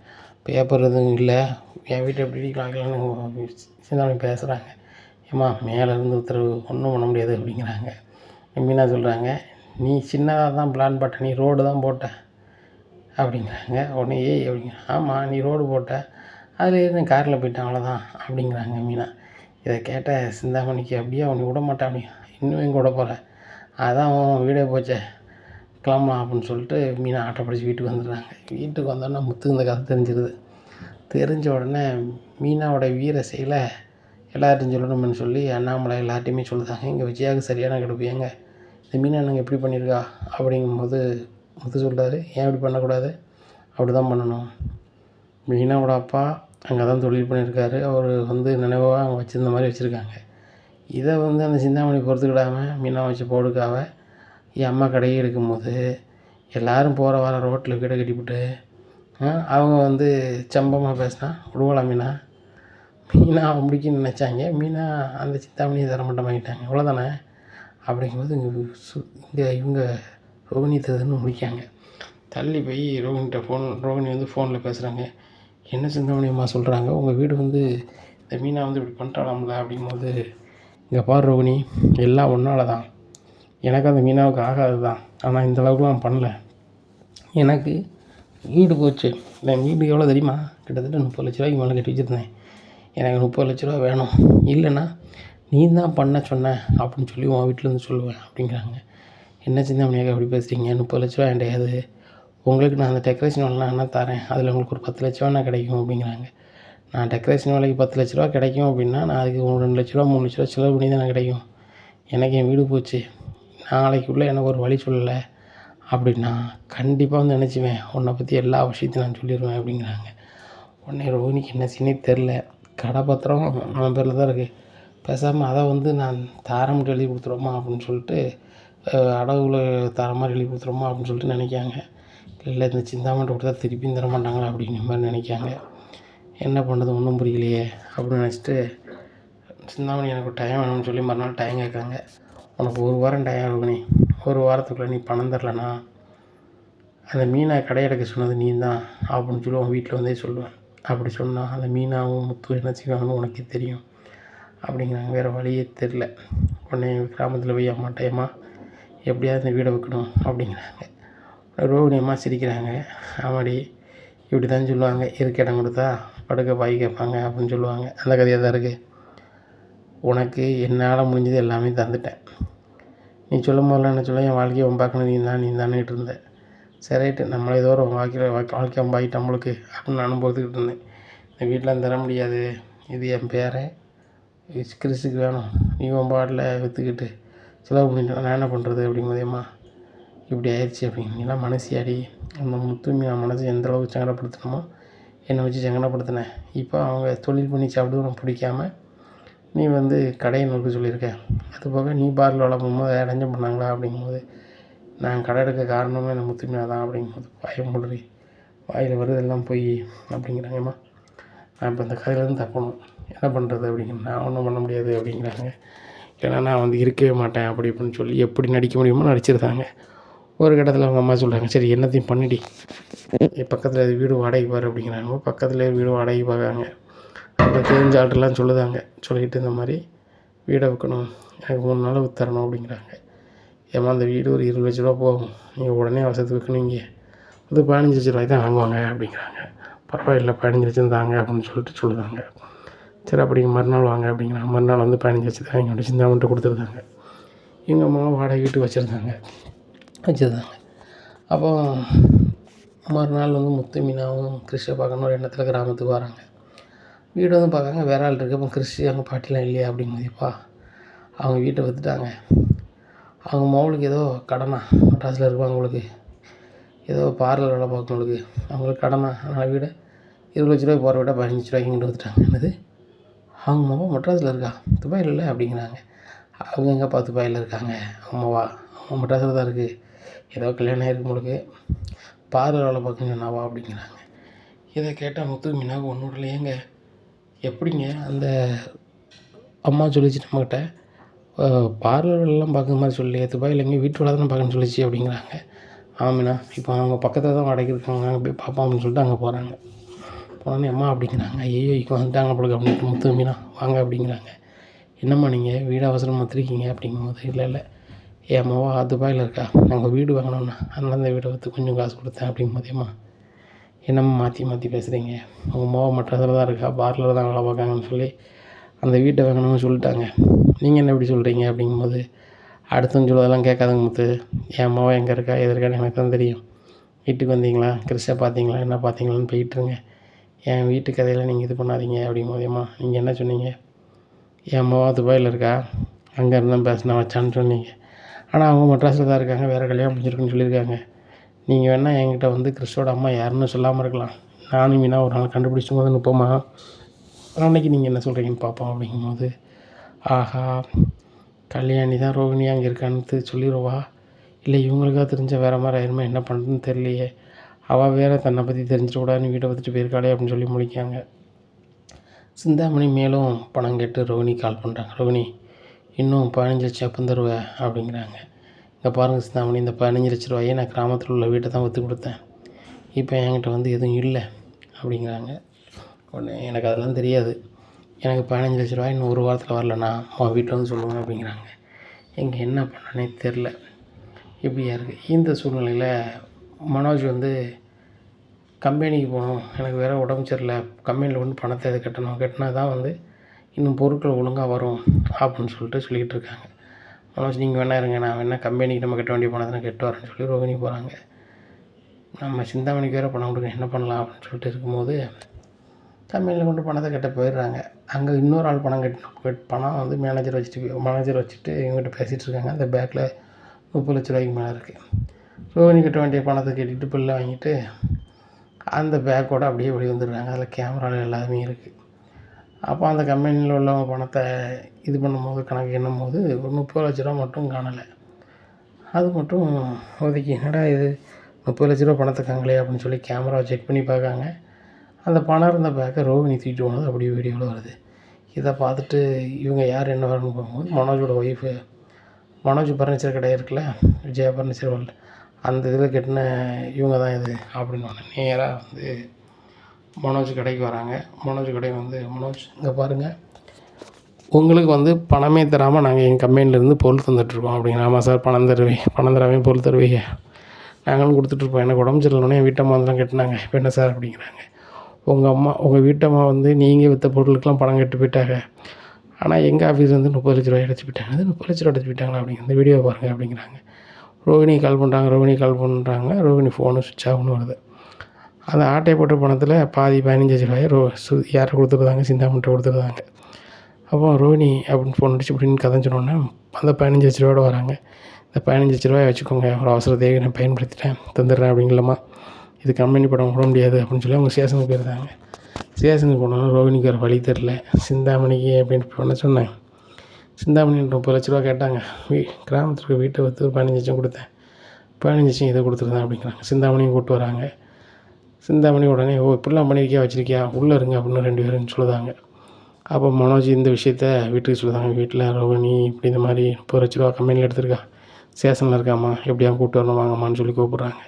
பேப்பர் எதுவும் இல்லை, என் வீட்டை எப்படி வாங்கலான்னு சிந்தாமணி பேசுகிறாங்க. ஏம்மா மேலேருந்து உத்தரவு ஒன்றும் பண்ண முடியாது அப்படிங்கிறாங்க. மீனா சொல்கிறாங்க, நீ சின்னதாக தான் பிளான் போட்ட, நீ ரோடு தான் போட்ட அப்படிங்கிறாங்க. உடனே ஏய் அப்படிங்க, ஆமாம் நீ ரோடு போட்ட, அதில் ஏறி காரில் போயிட்டான் அவ்வளோதான் அப்படிங்கிறாங்க மீனா. இதை கேட்ட சிந்தாமணிக்கு அப்படியே அவனை விட மாட்டான், அப்படி இன்னும் எங்கே விட போகிறேன், அதான் அவன் வீடே போச்சே, கிளம்பலாம் அப்படின்னு சொல்லிட்டு மீனா ஆட்டோ பிடிச்சி வீட்டுக்கு வந்துடுறாங்க. வீட்டுக்கு வந்தோடனே முத்துக்கு இந்த கதை தெரிஞ்சிருது. தெரிஞ்ச உடனே மீனாவோட வீர செயலை எல்லார்ட்டையும் சொல்லணும்னு சொல்லி அண்ணாமலை எல்லார்ட்டையுமே சொல்லுதாங்க. இங்கே விஜயாவுக்கு சரியான கடுப்பு, ஏங்க இந்த மீனா நாங்கள் எப்படி பண்ணியிருக்கா அப்படிங்கும்போது முத்து சொல்கிறாரு, ஏன் இப்படி பண்ணக்கூடாது, அப்படி தான் பண்ணணும். மீனாவோட அப்பா அங்கே தான் தொழில் பண்ணியிருக்காரு, அவர் வந்து நினைவாக அங்கே வச்சுருந்த மாதிரி வச்சுருக்காங்க. இதை வந்து அந்த சிந்தாமணி பொறுத்துக்கிடாமல் மீனா வச்சு போடுக்காக என் அம்மா கடையே எடுக்கும்போது எல்லோரும் போகிற வர ரோட்டில் வீடை கட்டிவிட்டு அவங்க வந்து சம்பமாக பேசினா விடுவலாம் மீனா. மீனா முடிக்குன்னு நினச்சாங்க, மீனா அந்த சிந்தாமணியை தரமட்டம் வாங்கிட்டாங்க, இவ்வளோதானே அப்படிங்கும்போது இங்கே இவங்க ரோகிணி ததுன்னு முடிக்காங்க. தள்ளி போய் ரோகிணி வந்து ஃபோனில் பேசுகிறாங்க. என்ன சிந்தாமணி அம்மா சொல்கிறாங்க, உங்கள் வீடு வந்து இந்த மீனா வந்து இப்படி பண்ணிட்டாலாம்ல அப்படிங்கும்போது, இங்கே பார் ரோகிணி, எல்லாம் ஒன்றால் தான், எனக்கு அந்த மீனாவுக்கு ஆகாது தான், ஆனால் இந்த அளவுக்குலாம் பண்ணல, எனக்கு வீடு போச்சு, என் வீடு எவ்வளோ தெரியுமா, கிட்டத்தட்ட 30 லட்ச ரூபாய்க்கு மேலே கட்டி வச்சுருந்தேன், எனக்கு 30 லட்ச ரூபா வேணும், இல்லைன்னா நீ தான் பண்ண சொன்ன அப்படின்னு சொல்லி உன் வீட்டிலேருந்து சொல்லுவேன் அப்படிங்கிறாங்க. என்ன சிந்தாமணியாக அப்படி பேசுகிறீங்க, 30 லட்ச ரூபா என்கிட்ட, உங்களுக்கு நான் அந்த டெக்கரேஷன் வேலைலாம் என்ன தரேன், அதில் உங்களுக்கு ஒரு 10 லட்ச ரூபா கிடைக்கும் அப்படிங்கிறாங்க. நான் டெக்கரேஷன் வேலைக்கு 10 லட்ச ரூபா கிடைக்கும் அப்படின்னா, நான் அதுக்கு 2 லட்ச ரூபா 3 லட்ச ரூபா செலவு பண்ணி தானே கிடைக்கும், எனக்கு என் வீடு போச்சு, நாளைக்குள்ளே எனக்கு ஒரு வழி சொல்லலை அப்படின்னா கண்டிப்பாக வந்து நினச்சிவேன், உன்னை பற்றி எல்லா விஷயத்தையும் நான் சொல்லிடுவேன் அப்படிங்கிறாங்க. உடனே ரோஹினிக்கு என்ன செய்யனே தெரில, கடை பத்திரம் அவன் பேரில் தான் இருக்குது, பேசாமல் அதை வந்து நான் தாரம்ட்டு எழுதி கொடுத்துருவோமா அப்படின்னு சொல்லிட்டு அடவுல தர மாதிரி எழுதி கொடுத்துருவோமா அப்படின்னு சொல்லிட்டு நினைக்காங்க. இல்லை இந்த சிந்தாமணி கொடுத்தா திருப்பியும் தர மாட்டாங்களா அப்படிங்கிற மாதிரி நினைக்காங்க. என்ன பண்ணுறது ஒன்றும் புரியலையே அப்படின்னு நினச்சிட்டு சிந்தாமணி எனக்கு டைம் வேணும்னு சொல்லி மறுநாள் டைம் கேட்காங்க. உனக்கு 1 வாரம் டைம் ரோகிணி, 1 வாரத்துக்குள்ளே நீ பணம் தரலனா அந்த மீனை கடையடைக்க சொன்னது நீ தான் அப்படின்னு சொல்லி உன் வீட்டில் வந்தே சொல்லுவேன். அப்படி சொன்னால் அந்த மீனாவும் முத்து என்ன செய்வாங்கன்னு உனக்கே தெரியும் அப்படிங்கிறாங்க. வேறு வழியே தெரில. உடனே கிராமத்தில் போய் அம்மாட்டையம்மா எப்படியாவது இந்த வீடை வைக்கணும் அப்படிங்கிறாங்க. ரோகிணி அம்மா சிரிக்கிறாங்க. ஆமாடி, இப்படி தான் சொல்லுவாங்க, இருக்க இடம் கொடுத்தா படுக்க பாய் கேட்பாங்க அப்படின்னு சொல்லுவாங்க. அந்த கதையாக தான் இருக்குது. உனக்கு என்னால் முடிஞ்சது எல்லாமே தந்துட்டேன், நீ சொல்லும் போதெல்லாம் என்ன சொல்ல, என் வாழ்க்கையை பார்க்கணும் நீ தானேட்டு இருந்தேன், சரி ரைட்டு, நம்மளே ஏதோ ஒரு வாழ்க்கை வம்பாகிட்டு நம்மளுக்கு அப்படின்னு நானும் பொறுத்துக்கிட்டு இருந்தேன். இந்த வீட்டில் தர முடியாது, இது என் பேரன் கிறிஸுக்கு வேணும், நீ வம்பாட்டில் விற்றுக்கிட்டு செலவு பண்ணிட்டு நான் என்ன பண்ணுறது அப்படிங்கும்போதேம்மா இப்படி ஆயிடுச்சு அப்படிங்கலாம் மனசியாடி. அந்த முத்து மீன் மனசு எந்த அளவுக்கு சங்கடப்படுத்தணுமோ என்னை வச்சு சங்கடப்படுத்தினேன். இப்போ அவங்க தொழில் பண்ணி சாப்பிடுவோம் பிடிக்காமல் நீ வந்து கடையை நோக்க சொல்லியிருக்க, அது போக நீ பார்ல வேலை பண்ணும்போது அரேஞ்சும் பண்ணாங்களா அப்படிங்கும்போது, நான் கடை எடுக்க காரணமே அந்த முத்து மீனா தான் அப்படிங்கும்போது, வாயை மூடுறி, வாயில் வருதெல்லாம் போய் அப்படிங்கிறாங்கம்மா. நான் இப்போ இந்த கதையிலேருந்து தப்பணும், என்ன பண்ணுறது அப்படிங்கிற. நான் ஒன்றும் பண்ண முடியாது அப்படிங்கிறாங்க. ஏன்னா நான் வந்து இருக்கவே மாட்டேன் அப்படி இப்படின்னு சொல்லி எப்படி நடிக்க முடியுமோ நடிச்சிருந்தாங்க. ஒரு கட்டத்தில் அவங்க அம்மா சொல்கிறாங்க, சரி என்னத்தையும் பண்ணிடி, பக்கத்தில் வீடு வாடகைக்கு பாரு அப்படிங்கிறாங்க. பக்கத்தில் வீடு வாடகைக்கு பார்க்குறாங்க. அப்புறம் தெரிஞ்ச ஆள்கிட்டலாம் சொல்லுதாங்க. சொல்லிவிட்டு இந்த மாதிரி வீடை விற்கணும், எனக்கு 3 நாள் விற்றுத்தரணும் அப்படிங்கிறாங்க. ஏம்மா அந்த வீடு ஒரு 20 லட்ச ரூபா போகும், நீங்கள் உடனே அவசரத்துக்கு விற்கணும், இங்கே அது 15 லட்ச ரூபாய்க்கு தான் வாங்குவாங்க அப்படிங்கிறாங்க. பரவாயில்ல 15 லட்சம் தாங்க அப்படின்னு சொல்லிட்டு சொல்லுதாங்க. சரி அப்படிங்க மறுநாள் வாங்க அப்படிங்கிறாங்க. மறுநாள் வந்து 15 லட்சம் தான் எங்களோட சிந்தாமன்ட்டு கொடுத்துருந்தாங்க. எங்கள் அம்மா வாடகை வீட்டு வச்சுருந்தாங்க. அப்போ மறுநாள் வந்து முத்து மீனாவும் கிறிஷை பார்க்கணும் ஒரு எண்ணத்தில் கிராமத்துக்கு வராங்க. வீடு வந்து பார்க்காங்க, வேற ஆள் இருக்குது. அப்போ கிறிஷ் அவங்க பாட்டிலாம் இல்லையா அப்படிங்கும்போதுப்பா அவங்க வீட்டை விற்றுட்டாங்க. அவங்க மகளுக்கு ஏதோ கடனா மெட்ராஸில் இருக்கவங்களுக்கு, ஏதோ பார்லர் வேலை பார்க்கவங்களுக்கு அவங்களுக்கு கடனா, அதனால் வீடை 20 லட்ச ரூபாய்க்கு போகிற விட 15 லட்ச ரூபாய்க்கு இங்கிட்டு விற்றுட்டாங்க. என்னது, அவங்க மகன் மெட்ராஸில் இருக்கா, துபாயில் இல்லை அப்படிங்கிறாங்க. அவங்க எங்கேப்பா துபாயில் இருக்காங்க, அம்மாவா, அவங்க மெட்ராஸில் தான் இருக்குது, ஏதோ கல்யாணம் ஆகிருக்கு உங்களுக்கு, பார்லர் வேலை பார்க்க சொன்னாவா அப்படிங்கிறாங்க. இதை கேட்டால் முத்து மீனாவுக்கு ஒன்றும் இல்லையேங்க, எப்படிங்க அந்த அம்மா சொல்லிச்சு நம்மக்கிட்ட, பார்லர் வேலைலாம் பார்க்குற மாதிரி சொல்லலையே, துபாயில் எங்கேயும் வீட்டு வேலை தானே பார்க்கணும்னு சொல்லிச்சு அப்படிங்கிறாங்க. ஆமாண்ணா, இப்போ அவங்க பக்கத்தில் தான் வாடகை இருக்காங்க, அங்கே போய் பார்ப்போம் அப்படின்னு சொல்லிட்டு அங்கே போகிறாங்க. போனோடனே அம்மா அப்படிங்கிறாங்க, ஐயோ இப்போ வந்துட்டாங்க போல அப்படின்னு. முத்து மீனா வாங்க அப்படிங்கிறாங்க. என்னம்மா நீங்கள் வீடு அவசரமாக வச்சுருக்கீங்க அப்படிங்கும்போது, இல்லை என் அம்மாவா துபாயில் இருக்கா, நாங்கள் வீடு வாங்கினோன்னா அதனால அந்த வீடை விற்று கொஞ்சம் காசு கொடுத்தேன் அப்படிங்கும்போது, அம்மா என்னம்மா மாற்றி பேசுகிறீங்க, உங்கள் அம்மாவை மெட்ராஸில் தான் இருக்கா, பார்லர் தான் வேலை பார்க்காங்கன்னு சொல்லி அந்த வீட்டை வாங்கணும்னு சொல்லிட்டாங்க, நீங்கள் என்ன இப்படி சொல்கிறீங்க அப்படிங்கும்போது, அடுத்தவங்க சொல்லுவதெல்லாம் கேட்காதுங்க முத்து, என் அம்மாவை எங்கே இருக்கா எது இருக்கான்னு எனக்கு தான் தெரியும். வீட்டுக்கு வந்தீங்களா, கிறிஸ்டை பார்த்தீங்களா, என்ன பார்த்தீங்களான்னு போயிட்டுருங்க, என் வீட்டு கதையில் நீங்கள் இது பண்ணாதீங்க அப்படிங்கும்போது, அம்மா நீங்கள் என்ன சொன்னீங்க, என் அம்மாவா துபாயில் இருக்கா, அங்கே இருந்தால் பேசினா வச்சான்னு சொன்னீங்க, ஆனால் அவங்க மெட்ராஸில் தான் இருக்காங்க, வேறு கல்யாணம் முடிஞ்சிருக்குன்னு சொல்லியிருக்காங்க. நீங்கள் வேணால் என்கிட்ட வந்து கிறிஸ்டோட அம்மா யாருன்னு சொல்லாமல் இருக்கலாம், நானும் மீனா ஒரு நாள் கண்டுபிடிச்சும் போது நிற்போமா, அன்றைக்கி நீங்கள் என்ன சொல்கிறீங்கன்னு பார்ப்போம் அப்படிங்கும்போது, ஆஹா கல்யாணி தான் ரோகிணி அங்கே இருக்கான்னு சொல்லிடுவா, இல்லை இவங்களுக்காக தெரிஞ்ச வேறு மாதிரி ஆயிருமா, என்ன பண்ணுறதுன்னு தெரியலையே, அவள் வேறு தன்னை பற்றி தெரிஞ்சிடக்கூடாதுன்னு வீட்டை விட்டுட்டு போயிருக்காளே அப்படின்னு சொல்லி முடிக்காங்க. சிந்தாமணி மேலும் பணம் கேட்டு ரோகிணி கால் பண்ணுறாங்க. ரோகிணி இன்னும் 15 லட்சம் எப்போ தருவேன் அப்படிங்கிறாங்க. இங்கே பாருங்கள் சிந்தாமணி, இந்த 15 லட்ச ரூபாயை நான் கிராமத்தில் உள்ள வீட்டை தான் விற்று கொடுத்தேன், இப்போ என்கிட்ட வந்து எதுவும் இல்லை அப்படிங்கிறாங்க. உடனே எனக்கு அதெல்லாம் தெரியாது, எனக்கு 15 லட்ச ரூபாய் இன்னும் ஒரு வாரத்தில் வரலண்ணா உன் வீட்டில் வந்து சொல்லுவேன் அப்படிங்கிறாங்க. எங்கே என்ன பண்ணனே தெரில, இப்படியா இருக்குது. இந்த சூழ்நிலையில் மனோஜ் வந்து கம்பெனிக்கு போகணும், எனக்கு வேறு உடம்பு சரியில்லை, கம்பெனியில் கொண்டு பணத்தை எது கட்டினா தான் வந்து இன்னும் பொருட்கள் ஒழுங்காக வரும் அப்படின்னு சொல்லிக்கிட்டு இருக்காங்க. மனோஜ் நீங்கள் வேணா இருங்க, நான் வேணா கம்பெனிக்கு நம்ம கட்ட வேண்டிய பணத்தை நான் கெட்டு வரேன்னு சொல்லி ரோகிணி போகிறாங்க. நம்ம சிந்தாமணிக்கு வேறு பணம் கொடுக்க என்ன பண்ணலாம் அப்படின்னு சொல்லிட்டு இருக்கும்போது கம்பெனியில் கொண்டு பணத்தை கட்ட போயிடுறாங்க. அங்கே இன்னொரு ஆள் பணம் வந்து மேனேஜர் வச்சுட்டு இவங்ககிட்ட பேசிகிட்டு இருக்காங்க. அந்த பேக்கில் 30 லட்ச ரூபாய்க்கு மேலே இருக்குது. ரோகிணி கட்ட வேண்டிய பணத்தை கேட்டுட்டு பில்லை வாங்கிட்டு அந்த பேக்கோடு அப்படியே வெளியே வந்துடுறாங்க. அதில் கேமராவில் எல்லாமே இருக்குது. அப்போ அந்த கம்பெனியில் உள்ளவங்க பணத்தை இது பண்ணும்போது கணக்கு எண்ணும்போது ஒரு 30 லட்ச ரூபா மட்டும் காணலை. அது மட்டும் ஒதுக்கி என்னடா இது 30 லட்ச ரூபா பணத்தை காங்களே அப்படின்னு சொல்லி கேமராவை செக் பண்ணி பார்க்காங்க. அந்த பணம் இருந்த பேக்கை ரோகிணி தூக்கிட்டு போனது அப்படியே வீடியோவில் வருது. இதை பார்த்துட்டு இவங்க யார் என்ன வரணும்னு போகும்போது மனோஜோட ஒய்ஃபு, மனோஜ் ஃபர்னிச்சர் கடை இருக்குல்ல, விஜயா ஃபர்னிச்சர் வேர்ல்டு, அந்த இதில் கட்டின இவங்க தான் இது அப்படின்னு நேராக வந்து மனோஜ் கடைக்கு வராங்க. மனோஜ் கடை வந்து, மனோஜ் இங்கே பாருங்கள், உங்களுக்கு வந்து பணமே தராமல் நாங்கள் எங்கள் கம்பெனிலேருந்து பொருள் தந்துட்டுருக்கோம் அப்படிங்கிற. ஆமாம் சார், பணம் தரவே பொருள் தருவீங்க, நாங்களும் கொடுத்துட்ருப்போம், எனக்கு உடம்பு சரியில்லைனே என் வீட்டம்மா வந்து தான் கட்டினாங்க, இப்போ என்ன சார் அப்படிங்கிறாங்க. உங்கள் வீட்டம்மா வந்து நீங்கள் விற்ற பொருளுக்கெல்லாம் பணம் கட்டி போயிட்டாங்க, ஆனால் எங்கள் ஆஃபீஸ் வந்து 30 லட்ச ரூபாய் அடைச்சி போயிட்டாங்க. அது 30 லட்ச ரூபா அடைச்சி போயிட்டாங்களா அப்படிங்கிற. இந்த வீடியோ பாருங்கள் அப்படிங்கிறாங்க. ரோகிணி கால் பண்ணுறாங்க. ரோகிணி ஃபோனு சுவிட்ச் ஆஃப்னு வருது. அந்த ஆட்டை போட்ட பணத்தில் பாதி 15 லட்ச ரூபாய் யாரை கொடுத்துருந்தாங்க, சிந்தாமணிட்ட கொடுத்துருந்தாங்க. அப்போ ரோகிணி அப்படின்னு ஃபோன் அடிச்சு இப்படின்னு கதை சொன்னோன்னே அந்த 15 லட்ச ரூபாயோட வராங்க. இந்த 15 லட்ச ரூபாய் வச்சுக்கோங்க, ஒரு அவசர தேவை நான் பயன்படுத்திட்டேன், தந்துடுறேன் அப்படிங்களம்மா, இது கம்பெனி படம் விட முடியாது அப்படின்னு சொல்லி அவங்க ஸ்டேஷனுக்கு போயிருந்தாங்க. ஸ்டேஷனுக்கு போனோன்னா ரோகிணிக்கு ஒரு வழி தெரில. சிந்தாமணிக்கு அப்படின்னு பண்ண சொன்னேன். சிந்தாமணி 30 லட்ச ரூபா கேட்டாங்க. கிராமத்துக்கு வீட்டை விற்று 15 லட்சம் கொடுத்தேன். 15 லட்சம் இதை கொடுத்துருந்தேன் அப்படிங்கிறாங்க. சிந்தாமணியும் கூப்பிட்டு வராங்க. சிந்தாமணி உடனே இப்படிலாம் பண்ணியிருக்கியா வச்சுருக்கியா உள்ளே இருங்க அப்படின்னு 2 பேரும் சொல்லுதாங்க. அப்போ மனோஜ் இந்த விஷயத்த வீட்டுக்கு சொல்லுதாங்க. வீட்டில் ரோகிணி இப்படி இந்த மாதிரி 30 லட்ச ரூபா கம்பெனியில் எடுத்திருக்கா, ஸ்டேஷனில் இருக்காம்மா, எப்படியா கூப்பிட்டு வரணும் வாங்கம்மான்னு சொல்லி கூப்பிட்றாங்க.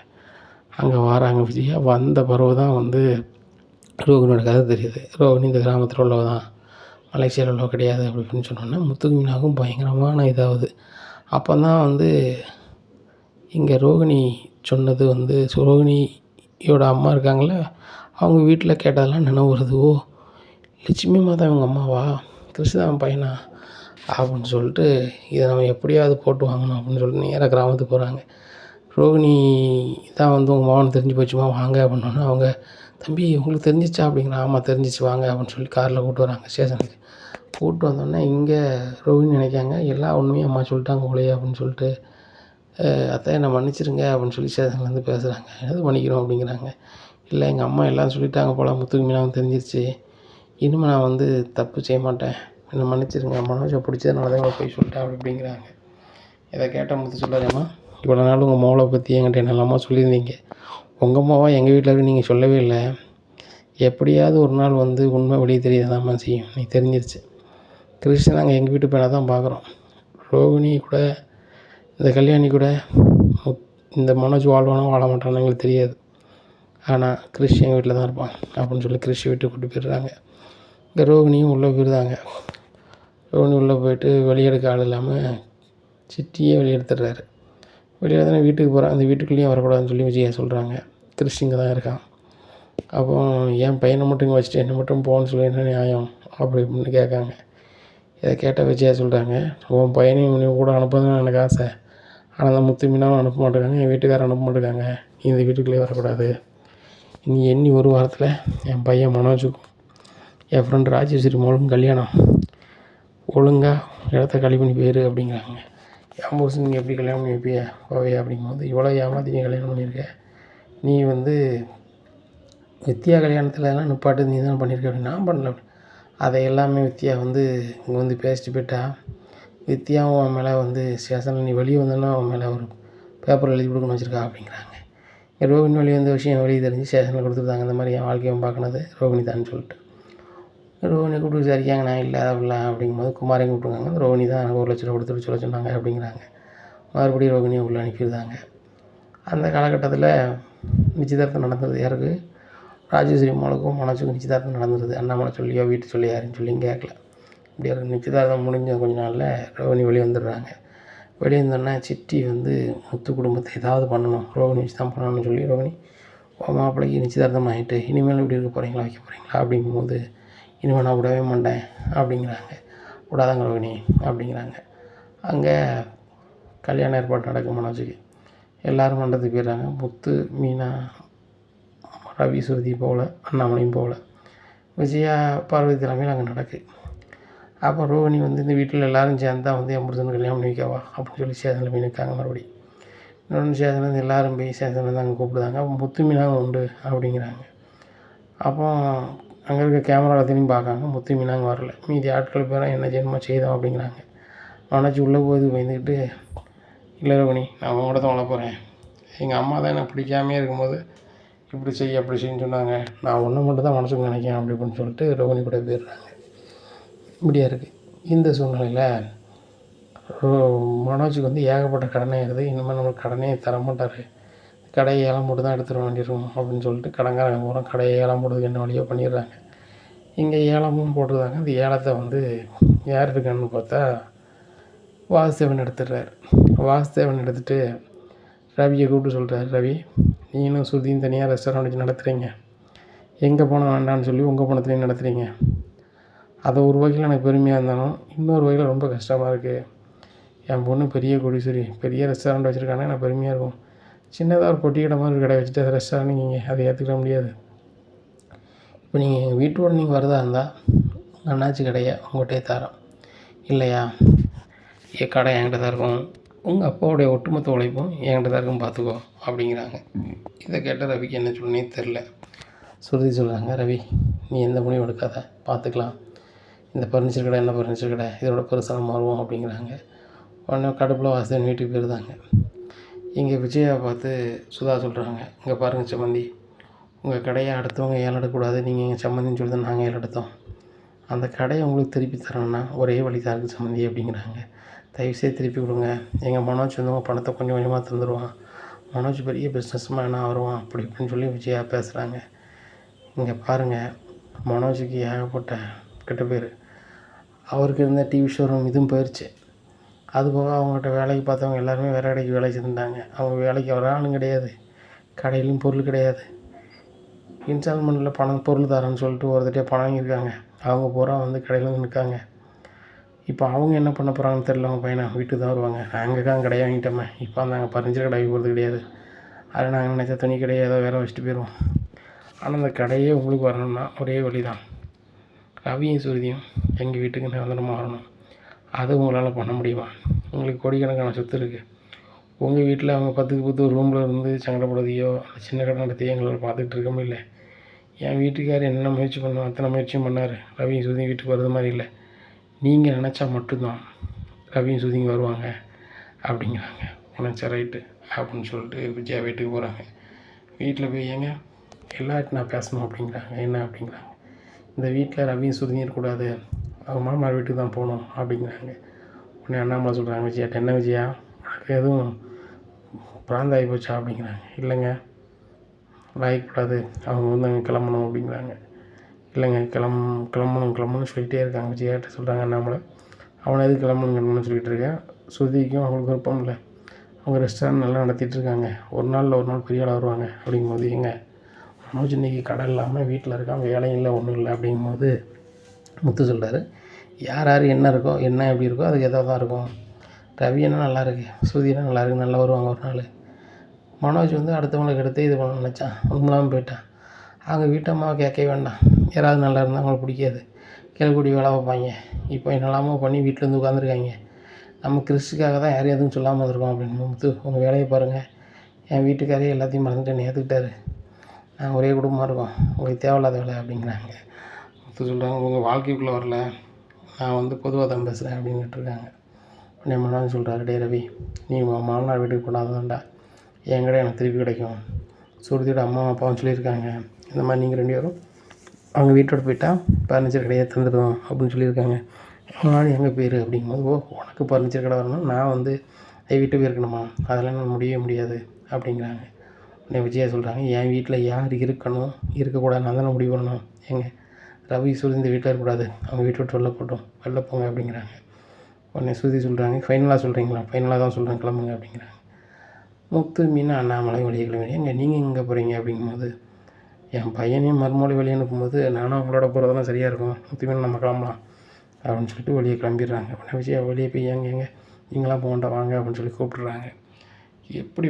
அங்கே வராங்க விஜயா. வந்த பிறகு தான் வந்து ரோகிணியோட கதை தெரியுது. ரோகிணி இந்த கிராமத்தில் உள்ளவ தான், மலேசியாவில் உள்ளவ கிடையாது அப்படி இப்படின்னு சொன்னோன்னே முத்துக்கு மீனாகும் பயங்கரமான இதாகுது. அப்போ தான் வந்து இங்கே ரோகிணி சொன்னது வந்து ரோகிணியோட அம்மா இருக்காங்கள, அவங்க வீட்டில் கேட்டதெல்லாம் நினைவு வருது. லட்சுமி அம்மா தான் இவங்க அம்மாவா, கிருஷ்ணன் பையனா அப்படின்னு சொல்லிட்டு இதை நம்ம எப்படியாவது போட்டு வாங்கணும் அப்படின்னு சொல்லிட்டு நேராக கிராமத்துக்கு போகிறாங்க. ரோகிணி தான் வந்து உங்கள் மகன் தெரிஞ்சு போச்சுமா வாங்க அப்படின்னோன்னே அவங்க தம்பி உங்களுக்கு தெரிஞ்சிச்சா அப்படிங்கிற. ஆமாம் தெரிஞ்சிச்சு வாங்க அப்படின்னு சொல்லி காரில் கூப்பிட்டு வராங்க ஸ்டேஷனுக்கு. கூப்பிட்டு வந்தோடனே இங்கே ரோகிணி நினைக்காங்க எல்லா உண்மையும் அம்மா சொல்லிட்டாங்க போலையே அப்படின்னு சொல்லிட்டு அத்தை என்னை மன்னிச்சிருங்க அப்படின்னு சொல்லி ஸ்டேஷன்லேருந்து பேசுகிறாங்க. எது மன்னிக்கணும் அப்படிங்கிறாங்க. இல்லை எங்கள் அம்மா எல்லாம் சொல்லிட்டாங்க போல், முத்துக்கு மீனாவும் தெரிஞ்சிருச்சு, இனிமேல் நான் வந்து தப்பு செய்ய மாட்டேன், என்னை மன்னிச்சிருங்க, மனோஜை பிடிச்சதுனால தான் போய் சொல்லிட்டேன் அப்படிங்கிறாங்க. இதை கேட்டால் முத்து சொல்கிறாரும்மா இவ்வளோ நாள் உங்கள் மோளை பற்றி என்கிட்ட என்னெல்லாமா சொல்லியிருந்தீங்க, உங்கள் அம்மாவா எங்கள் வீட்டில் இருக்கு நீங்கள் சொல்லவே இல்லை, எப்படியாவது ஒரு நாள் வந்து உண்மை வெளியே தெரியாதாம்மா செய்யும், நீ தெரிஞ்சிருச்சு. கிருஷ்ணன் நாங்கள் எங்கள் வீட்டு பையனை தான் பார்க்குறோம், ரோகிணி கூட இந்த கல்யாணி கூட இந்த மனோஜ் வாழ்வானோ வாழ மாட்டான்னு எங்களுக்கு தெரியாது, ஆனால் கிருஷ் எங்கள் வீட்டில் தான் இருப்பான் அப்படின்னு சொல்லி கிருஷ் வீட்டுக்கு கூப்பிட்டு போயிடுறாங்க. இந்த ரோகிணியும் உள்ளே போயிடுறாங்க. ரோகிணி உள்ளே போயிட்டு வெளியெடுக்க ஆள் இல்லாமல் சிட்டியே வெளியெடுத்துடுறாரு. வெளியே வீட்டுக்கு போகிறான். அந்த வீட்டுக்குள்ளேயும் வரக்கூடாதுன்னு சொல்லி விஜயா சொல்கிறாங்க. கிருஷ் இங்கே தான் இருக்கான். அப்போ என் பையனை மட்டும் இங்கே வச்சுட்டு என்னை மட்டும் போகணுன்னு சொல்லி என்ன நியாயம் அப்படி இப்படின்னு கேட்காங்க. இதை கேட்டால் விஜயா சொல்கிறாங்க, உன் பையனையும் இவனையும் கூட அனுப்புறதுன்னு எனக்கு ஆசை, ஆனால் அந்த முத்து மீனாவும் அனுப்ப மாட்டேங்காங்க, என் வீட்டுக்காரர் அனுப்ப மாட்டேங்காங்க, நீ இந்த வீட்டுக்குள்ளேயே வரக்கூடாது, நீ எண்ணி ஒரு வாரத்தில் என் பையன் மனோஜுக்கும் என் ஃப்ரெண்டு ராஜேஸ்வரி மூலம் கல்யாணம், ஒழுங்காக இடத்த காலி பண்ணி போயிரு அப்படிங்கிறாங்க. என் புருஷன் நீங்கள் எப்படி கல்யாணம் பண்ணி வைப்பிய போவே அப்படிங்கும்போது, இவ்வளோ ஏமாற்றி நீ கல்யாணம் பண்ணியிருக்க, நீ வந்து வித்யா கல்யாணத்தில் எல்லாம் நிப்பாட்டு நீ தான் பண்ணியிருக்க அப்படி. நான் பண்ணல. அதை எல்லாமே வித்யா வந்து இங்கே வந்து பேசிட்டு போயிட்டா. வித்யாவும் அவன் மேலே வந்து ஸ்டேஷனில் நீ வெளியே வந்தோன்னா அவன் மேலே ஒரு பேப்பர் எழுதி கொடுக்கணும்னு வச்சுருக்கா அப்படிங்கிறாங்க. ரோகிணி வெளியே வந்த விஷயம் வெளியே தெரிஞ்சு ஸ்டேஷனில் கொடுத்துருந்தாங்க. இந்த மாதிரி என் வாழ்க்கையை பார்க்கணுது ரோகிணி தான் சொல்லிட்டு ரோகிணி கூப்பிட்டு விசாரிக்காங்க. நான் இல்லை அப்படிலாம் அப்படிங்கும்போது குமாரையும் கூப்பிட்டுருக்காங்க. ரோகிணி தான் எனக்கு 1 லட்ச ரூபா கொடுத்துட்டு சொல்ல சொன்னாங்க அப்படிங்கிறாங்க. மறுபடியும் ரோகிணியை உள்ளே அனுப்பிடுறாங்க. அந்த காலகட்டத்தில் நிச்சயதார்த்தம் நடந்தது யாருக்கு, ராஜேஸ்வரி அம்மாவுக்கும் மனோஜுக்கும் நிச்சயதார்த்தம் நடந்துருது. அண்ணாமலை சொல்லியோ வீட்டு சொல்லி யாருன்னு சொல்லியும் கேட்கல. இப்படி ஒரு நிச்சயதார்த்தம் முடிஞ்ச கொஞ்ச நாளில் ரோகிணி வெளியே வந்துடுறாங்க. வெளியே வந்தோடனே சிட்டி வந்து முத்து குடும்பத்தை ஏதாவது பண்ணணும், ரோகிணி வச்சு தான் பண்ணணும்னு சொல்லி ரோகிணி மாப்பிள்ளைக்கு நிச்சயதார்த்தம் ஆகிட்டு இனிமேல் இப்படி இருக்க போகிறீங்களா வைக்க போகிறீங்களா அப்படிங்கும்போது, இனிமேல் நான் விடவே மாட்டேன் அப்படிங்கிறாங்க. விடாதாங்க ரோகிணி அப்படிங்கிறாங்க. அங்கே கல்யாண ஏற்பாடு நடக்கும் மனோஜுக்கு. எல்லோரும் மண்டபத்துக்கு போயிடுறாங்க. முத்து, மீனா, ரவி, சுருதி போகல, அண்ணாமலையும் போகல. விஜயா, பார்வதி தலைமையில் அங்கே நடக்குது. அப்போ ரோகிணி வந்து இந்த வீட்டில் எல்லோரும் சேர்ந்து தான் வந்து என் புருஷனுக்கு கல்யாணம் பண்ணி வைக்கவா அப்படின்னு சொல்லி ஸ்டேஷனில் போய் நிற்காங்க. மறுபடியும் இன்னொன்று ஸ்டேஷன்லேருந்து எல்லோரும் போய் ஸ்டேஷன்லேருந்து அங்கே கூப்பிடுதாங்க. அப்போ முத்து மீனாக உண்டு அப்படிங்கிறாங்க. அப்போ அங்கே இருக்க கேமரா எல்லாத்தையும் பார்க்காங்க. முத்து மீனாங்க வரல. மீதி ஆட்கள் பேரும் என்ன ஜென்மம் செய்தோம் அப்படிங்கிறாங்க. மனோஜ் உள்ளே போது பயந்துக்கிட்டு, இல்லை ரோகிணி நான் அவங்க கூட தான் வாழ போகிறேன், எங்கள் அம்மா தான் எனக்கு பிடிக்காமே இருக்கும்போது இப்படி செய்ய அப்படி செய்யன்னு சொன்னாங்க, நான் ஒன்று மட்டும் தான் மனசுக்கு நினைக்கிறேன் அப்படி இப்படின்னு சொல்லிட்டு ரோகிணி கூட போயிடுறாங்க. இப்படியா இருக்குது. இந்த சூழ்நிலையில் மனோஜுக்கு வந்து ஏகப்பட்ட கடனே இருக்குது. இனிமேல் நம்மளுக்கு கடனே தர மாட்டார், கடையை ஏலம் போட்டு தான் எடுத்துட வேண்டியிருக்கும் அப்படின்னு சொல்லிட்டு கடங்காரங்க பூரா கடையை ஏலம் போடுறதுக்கு என்ன வழியோ பண்ணிடுறாங்க. இங்கே ஏலமும் போட்டுருந்தாங்க. இந்த ஏலத்தை வந்து யார் இருக்கான்னு பார்த்தா வாசுதேவன் எடுத்துடுறாரு. வாசுதேவன் எடுத்துகிட்டு ரவியை கூப்பிட்டு சொல்கிறார், ரவி நீனும் சுருதியும் தனியாக ரெஸ்டாரண்ட் வச்சு நடத்துகிறீங்க, எங்கே போனால் வேண்டான்னு சொல்லி உங்கள் பணத்துலேயும் நடத்துகிறீங்க, அதை ஒரு வகையில் எனக்கு பெருமையாக இருந்தாலும் இன்னொரு வகையில் ரொம்ப கஷ்டமாக இருக்குது. என் பொண்ணு பெரிய கோடீஸ்வரி, பெரிய ரெஸ்டாரண்ட் வச்சுருக்கானே எனக்கு பெருமையாக இருக்கும், சின்னதாக ஒரு பொட்டி கடை மாதிரி கடை வச்சுட்டு ரெஸ்டாரண்ட் நீங்கள் அதை ஏற்றுக்க முடியாது. இப்போ நீங்கள் எங்கள் வீட்டோட நீங்கள் வரதா இருந்தால் உங்கள் அண்ணாச்சி கடையை உங்கள்கிட்டே தரோம், இல்லையா என் கடை என்கிட்ட தான் இருக்கும், உங்கள் அப்பாவுடைய ஒட்டுமொத்த உழைப்பும் என்கிட்ட தான் இருக்கும் பார்த்துக்கோ அப்படிங்கிறாங்க. இதை கேட்ட ரவிக்கு என்ன சொல்லனே தெரில. சுருதி சொல்கிறாங்க, ரவி நீ எந்த முடிவும் எடுக்காத, பார்த்துக்கலாம். இந்த ஃபர்னிச்சர் கடை என்ன ஃபர்னிச்சர் கடை, இதோட பெருசாக மாறுவோம் அப்படிங்கிறாங்க. உடனே கடுப்பில் வாசுதேவன் வீட்டுக்கு போயிருந்தாங்க. இங்கே விஜயா பார்த்து சுதா சொல்கிறாங்க, இங்கே பாருங்கள் சம்மந்தி, உங்கள் கடையை அடுத்தவங்க ஏலம் எடுக்கக்கூடாது, நீங்கள் எங்கள் சம்மந்தின்னு சொல்லி தான் நாங்கள் ஏலம் எடுத்தோம். அந்த கடையை உங்களுக்கு திருப்பி தரணும்னா ஒரே வழி தான் இருக்குது சம்மந்தி அப்படிங்கிறாங்க. தயவுசெய்து திருப்பி கொடுங்க. எங்கள் மனோஜ் வந்து உங்கள் பணத்தை கொஞ்சம் கொஞ்சமாக தந்துடுவான், மனோஜ் பெரிய பிஸ்னஸ் மேனாக வருவான் அப்படி இப்படின்னு சொல்லி விஜயா பேசுகிறாங்க. இங்கே பாருங்கள், மனோஜுக்கு ஏகப்பட்ட கெட்ட பேர். அவருக்கு இருந்த டிவி ஷோரூம் இதுவும் போயிடுச்சு. அதுபோக அவங்ககிட்ட வேலைக்கு பார்த்தவங்க எல்லாருமே வேறு கடைக்கு வேலை செஞ்சுருந்தாங்க. அவங்க வேலைக்கு வர ஆளும் கிடையாது, கடையிலையும் பொருள் கிடையாது. இன்ஸ்டால்மெண்ட்டில் பொருள் தரேன்னு சொல்லிட்டு ஒருத்தட்டே பணம் வாங்கியிருக்காங்க. அவங்க பூரா வந்து கடையில் வந்து நிற்காங்க. இப்போ அவங்க என்ன பண்ண போகிறாங்கன்னு தெரியல. அவங்க பையனை வீட்டுக்கு தான் வருவாங்க. நாங்கள் தான் கடையை வாங்கிட்டோமே, இப்போ நாங்கள் ஃபர்னிச்சர் கடைக்கு போகிறது கிடையாது, அதில் நாங்கள் நினச்ச துணி கடையை ஏதோ வேறு வச்சுட்டு போயிடுவோம். ஆனால் அந்த கடையே உங்களுக்கு வரணும்னா ஒரே வழி தான், ரவியும் சுருதியும் எங்கள் வீட்டுக்கு நிரந்தரமாக வரணும். அது உங்களால் பண்ண முடியுமா? உங்களுக்கு கோடிக்கணக்கான சொத்து இருக்குது. உங்கள் வீட்டில் அவங்க 10க்கு 10 ரூமில் இருந்து சங்கடப்படுறதையோ சின்ன கடை நடத்தியோ எங்களால் பார்த்துக்கிட்டு இருக்க முடியல. என் வீட்டுக்கார் என்ன முயற்சி பண்ணுவோம் அத்தனை முயற்சியும் பண்ணார், ரவியும் சுருதியும் வீட்டுக்கு வர்றது மாதிரி இல்லை. நீங்கள் நினச்சா மட்டும்தான் ரவியும் சுருதியும் வருவாங்க அப்படிங்கிறாங்க. நினச்சா ரைட்டு அப்படின்னு சொல்லிட்டு விஜயா வீட்டுக்கு போகிறாங்க. வீட்டில் போய் ஏங்க எல்லார்ட்டும் நான் பேசணும் அப்படிங்கிறாங்க. என்ன அப்படிங்கிறாங்க, இந்த வீட்டில் ரவியும் சுருதியும் இருக்கக்கூடாது, அவங்க மாமனார் வீட்டுக்கு தான் போகணும் அப்படிங்கிறாங்க. உடனே அண்ணாமலை சொல்கிறாங்க விஜயாட்ட, என்ன விஜயா உனக்கு எதுவும் பிராந்தாகி போச்சா அப்படிங்கிறாங்க. இல்லைங்க, வாய்க்கூடாது, அவங்க வந்து அங்கே கிளம்பணும் அப்படிங்கிறாங்க. இல்லைங்க கிளம்பணும்னு சொல்லிகிட்டே இருக்காங்க. விஜயாட்ட சொல்கிறாங்க அண்ணாமலை, அவனை எதுக்கு கிளம்பணும்னு சொல்லிகிட்டு இருக்கேன், சுருதிக்கும் அவங்களுக்கு விருப்பம் இல்லை, அவங்க ரெஸ்டாரண்ட் நல்லா நடத்திட்டு இருக்காங்க, ஒரு நாள் பெரிய ஆளாக வருவாங்க அப்படிங்கும்போது, எங்க மனோஜ் இன்றைக்கி கடை இல்லாமல் வீட்டில் இருக்கான், வேலையும் இல்லை ஒன்றும் இல்லை அப்படிங்கும்போது முத்து சொல்கிறாரு, யார் யார் என்ன இருக்கோ என்ன எப்படி இருக்கோ அதுக்கு எதாவது தான் இருக்கும். ரவி என்ன நல்லா இருக்குது, சுருதினா நல்லா இருக்குது, நல்லா வருவாங்க ஒரு நாள். மனோஜ் வந்து அடுத்தவங்களுக்கு எடுத்து இது பண்ண நினச்சான், உண்மையில்லாமல் போயிட்டான். அவங்க வீட்டம்மாவை கேட்கவே வேண்டாம், யாராவது நல்லா இருந்தால் அவங்களுக்கு பிடிக்காது, கேள்விக்கூடி வேலை வைப்பாங்க. இப்போ என்னெல்லாமோ பண்ணி வீட்டிலேருந்து உட்காந்துருக்காங்க. நம்ம கிறிஸ்டுக்காக தான் யாரையும் எதுவும் சொல்லாமல் இருக்கோம் அப்படின்னு. முத்து உங்கள் வேலையை பாருங்கள், என் வீட்டுக்காரே எல்லாத்தையும் மறந்துட்டு ஏற்றுக்கிட்டாரு, நாங்கள் ஒரே குடும்பமாக இருக்கோம், உங்களுக்கு தேவையில்லாத வேலை அப்படிங்கிறாங்க. முத்து சொல்கிறாங்க, உங்கள் வாழ்க்கைக்குள்ளே வரல, நான் வந்து பொதுவாக தான் பேசுகிறேன் அப்படின்னு இருக்காங்க. உடனே மனோஜ் சொல்கிறாரு, டே ரவி, நீ மாமனார் வீட்டுக்கு போனாதான்டா என் கடை எனக்கு திருப்பி கிடைக்கும். சுருதியோட அம்மா அப்பாவும் சொல்லியிருக்காங்க, இந்த மாதிரி நீங்கள் 2 பேரும் அவங்க வீட்டோட போயிட்டால் ஃபர்னிச்சர் கடையை தந்துடுவோம் அப்படின்னு சொல்லியிருக்காங்க. அதனால் எங்கள் பேர் அப்படிங்கும்போது, ஓ உனக்கு ஃபர்னிச்சர் கடை வரணும், நான் வந்து வீட்டு போயிருக்கணுமா, அதெல்லாம் நான் முடியவே முடியாது அப்படிங்கிறாங்க. உடனே விஜயா சொல்கிறாங்க, என் வீட்டில் யார் இருக்கணும் இருக்கக்கூடாது நான் தானே முடிவு பண்ணணும். ஏங்க ரவி சுருதி இந்த வீட்டில் இருக்கக்கூடாது, அவங்க வீட்டை விட்டு வெளில போங்க அப்படிங்கிறாங்க. உடனே சுருதி சொல்கிறாங்க, ஃபைனலாக சொல்கிறீங்களா? ஃபைனலாக தான் சொல்கிறேன், கிளம்புங்க அப்படிங்கிறாங்க. முத்து மீனா அண்ணாமலை வெளியே கிளம்பி, எங்க நீங்கள் எங்கே போகிறீங்க அப்படிங்கும்போது, என் பையனையும் மருமகளை வெளியே அனுப்பும்போது நானும் அவங்களோட போகிறதெல்லாம் சரியாக இருக்கும், முத்து மீன் நம்ம கிளம்பலாம் அப்படின்னு சொல்லிட்டு வெளியே கிளம்பிடுறாங்க. உடனே விஜயா வெளியே போய் எங்க நீங்களாம் போக வேண்டாம் வாங்க அப்படின்னு சொல்லி கூப்பிட்றாங்க. எப்படி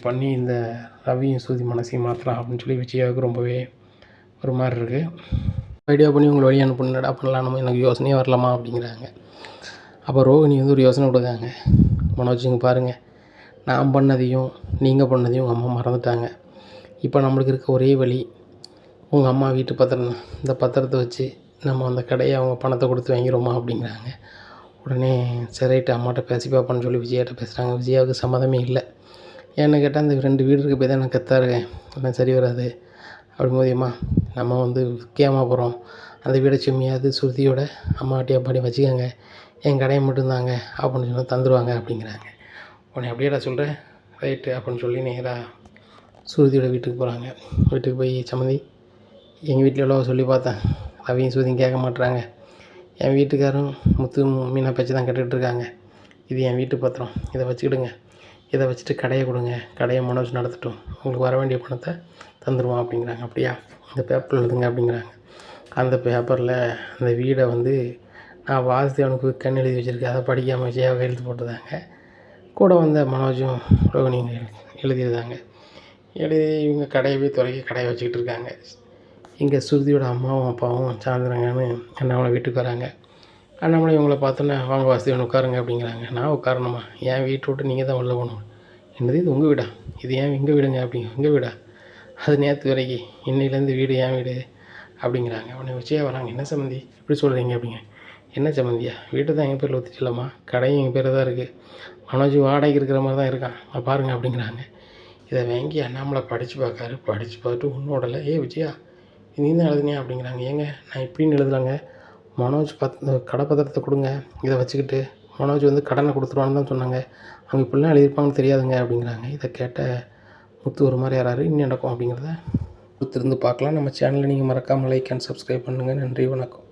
பண்ணி இந்த ரவியும் சுருதி மனசையும் மாற்றலாம் அப்படின்னு சொல்லி விஜயாவுக்கு ரொம்பவே ஒரு மாதிரி இருக்குது. ஐடியா பண்ணி உங்களை வழி அனுப்புனடா பண்ணலாம், நம்ம எனக்கு யோசனையே வரலாமா அப்படிங்கிறாங்க. அப்போ ரோகிணி வந்து ஒரு யோசனை கொடுக்காங்க, மனோஜுங்க பாருங்கள், நான் பண்ணதையும் நீங்கள் பண்ணதையும் உங்கள் அம்மா மறந்துட்டாங்க, இப்போ நம்மளுக்கு இருக்க ஒரே வழி உங்கள் அம்மா வீட்டு பத்திரம், இந்த பத்திரத்தை வச்சு நம்ம அந்த கடையை அவங்க பணத்தை கொடுத்து வாங்கிடுவோமா அப்படிங்கிறாங்க. உடனே சரிட்டு அம்மாட்ட பேசி பார்ப்போன்னு சொல்லி விஜயாட்ட பேசுகிறாங்க. விஜயாவுக்கு சம்மதமே இல்லை. ஏன்னு கேட்டால் அந்த 2 வீடு இருக்க போய் தான் நான் கத்தா இருக்கேன், அதெல்லாம் சரி வராது அப்படிங்கும்போது, நம்ம வந்து விற்காமல் போகிறோம், அந்த வீடை சும்மியாவது சுருதியோட அம்மாட்டி அப்பாட்டி வச்சுக்கோங்க, என் கடையை மட்டும்தாங்க அப்படின்னு சொல்லி தந்துடுவாங்க அப்படிங்கிறாங்க. உடனே அப்படியேடா சொல்கிறேன், ரைட்டு அப்படின்னு சொல்லி நேராக சுருதியோட வீட்டுக்கு போகிறாங்க. வீட்டுக்கு போய், சம்மந்தி எங்கள் வீட்டில் எவ்வளோ சொல்லி பார்த்தேன், ரவியும் சுருதியும் கேட்க மாட்டுறாங்க, என் வீட்டுக்காரும் முத்து மீனா பேச்சு தான் கேட்டுக்கிட்டு இருக்காங்க, இது என் வீட்டு பத்திரம், இதை வச்சுக்கிடுங்க, இதை வச்சுட்டு கடையை கொடுங்க, கடையை மனோஜ் நடத்தட்டும், உங்களுக்கு வர வேண்டிய பணத்தை தந்துடுவோம் அப்படிங்கிறாங்க. அப்படியா, இந்த பேப்பரில் எழுதுங்க அப்படிங்கிறாங்க. அந்த பேப்பரில் அந்த வீடை வந்து நான் வாசுதேவனுக்கு கண் எழுதி வச்சுருக்கேன், அதை படிக்காமல் விஜயாவை எழுதி போட்டுதாங்க. கூட வந்த மனோஜும் ரோகிணியும் எழுதியிருந்தாங்க. எழுதி இவங்க கடையை போய் துறைக்கி கடையை வச்சுக்கிட்டு இருக்காங்க. இங்கே சுருதியோட அம்மாவும் அப்பாவும் சாயந்தரங்கன்னு அண்ணாமலை வீட்டுக்கு வராங்க. அண்ணாமலை இவங்கள பார்த்தோன்னே, வாங்க வாசுதேவன் உட்காருங்க அப்படிங்கிறாங்க. நான் உட்காரணுமா, என் வீட்டை விட்டு நீங்கள் தான் வெளில போகணும். என்னது இது உங்கள் வீடா, இது ஏன் எங்கள் வீடுங்க அப்படிங்க, எங்கள் வீடா, அது நேற்று வரைக்கும், இன்னையிலேருந்து வீடு என் வீடு அப்படிங்கிறாங்க. உடனே விஜயா வராங்க. என்ன சம்மந்தி இப்படி சொல்கிறீங்க அப்படிங்க. என்ன சம்மந்தியா, வீட்டை தான் எங்கள் பேரில் ஒத்துச்சில்லம்மா, கடையும் எங்கள் பேரில் தான் இருக்குது, மனோஜ் வாடகைக்கு இருக்கிற மாதிரி தான் இருக்கான் பாருங்கள் அப்படிங்கிறாங்க. இதை வாங்கி அண்ணாமலை படித்து பார்க்காரு. படித்து பார்த்துட்டு ஒன்றும் விடலை. விஜயா நீ தான் எழுதுனியா அப்படிங்கிறாங்க. ஏங்க நான் இப்படின்னு எழுதலாங்க, மனோஜ் இந்த கடை பத்திரத்தை கொடுங்க, இதை வச்சுக்கிட்டு மனோஜ் வந்து கடனை கொடுத்துருவான்னு தான் சொன்னாங்க, அவங்க இப்படிலாம் எழுதியிருப்பாங்கன்னு தெரியாதுங்க அப்படிங்கிறாங்க. இதை கேட்ட முத்து ஒரு மாதிரி யாராரு இன்னும் நடக்கும் அப்படிங்கிறத பொறுத்திருந்து பார்க்கலாம். நம்ம சேனலை நீங்கள் மறக்காமல் லைக் அண்ட் சப்ஸ்கிரைப் பண்ணுங்கள். நன்றி, வணக்கம்.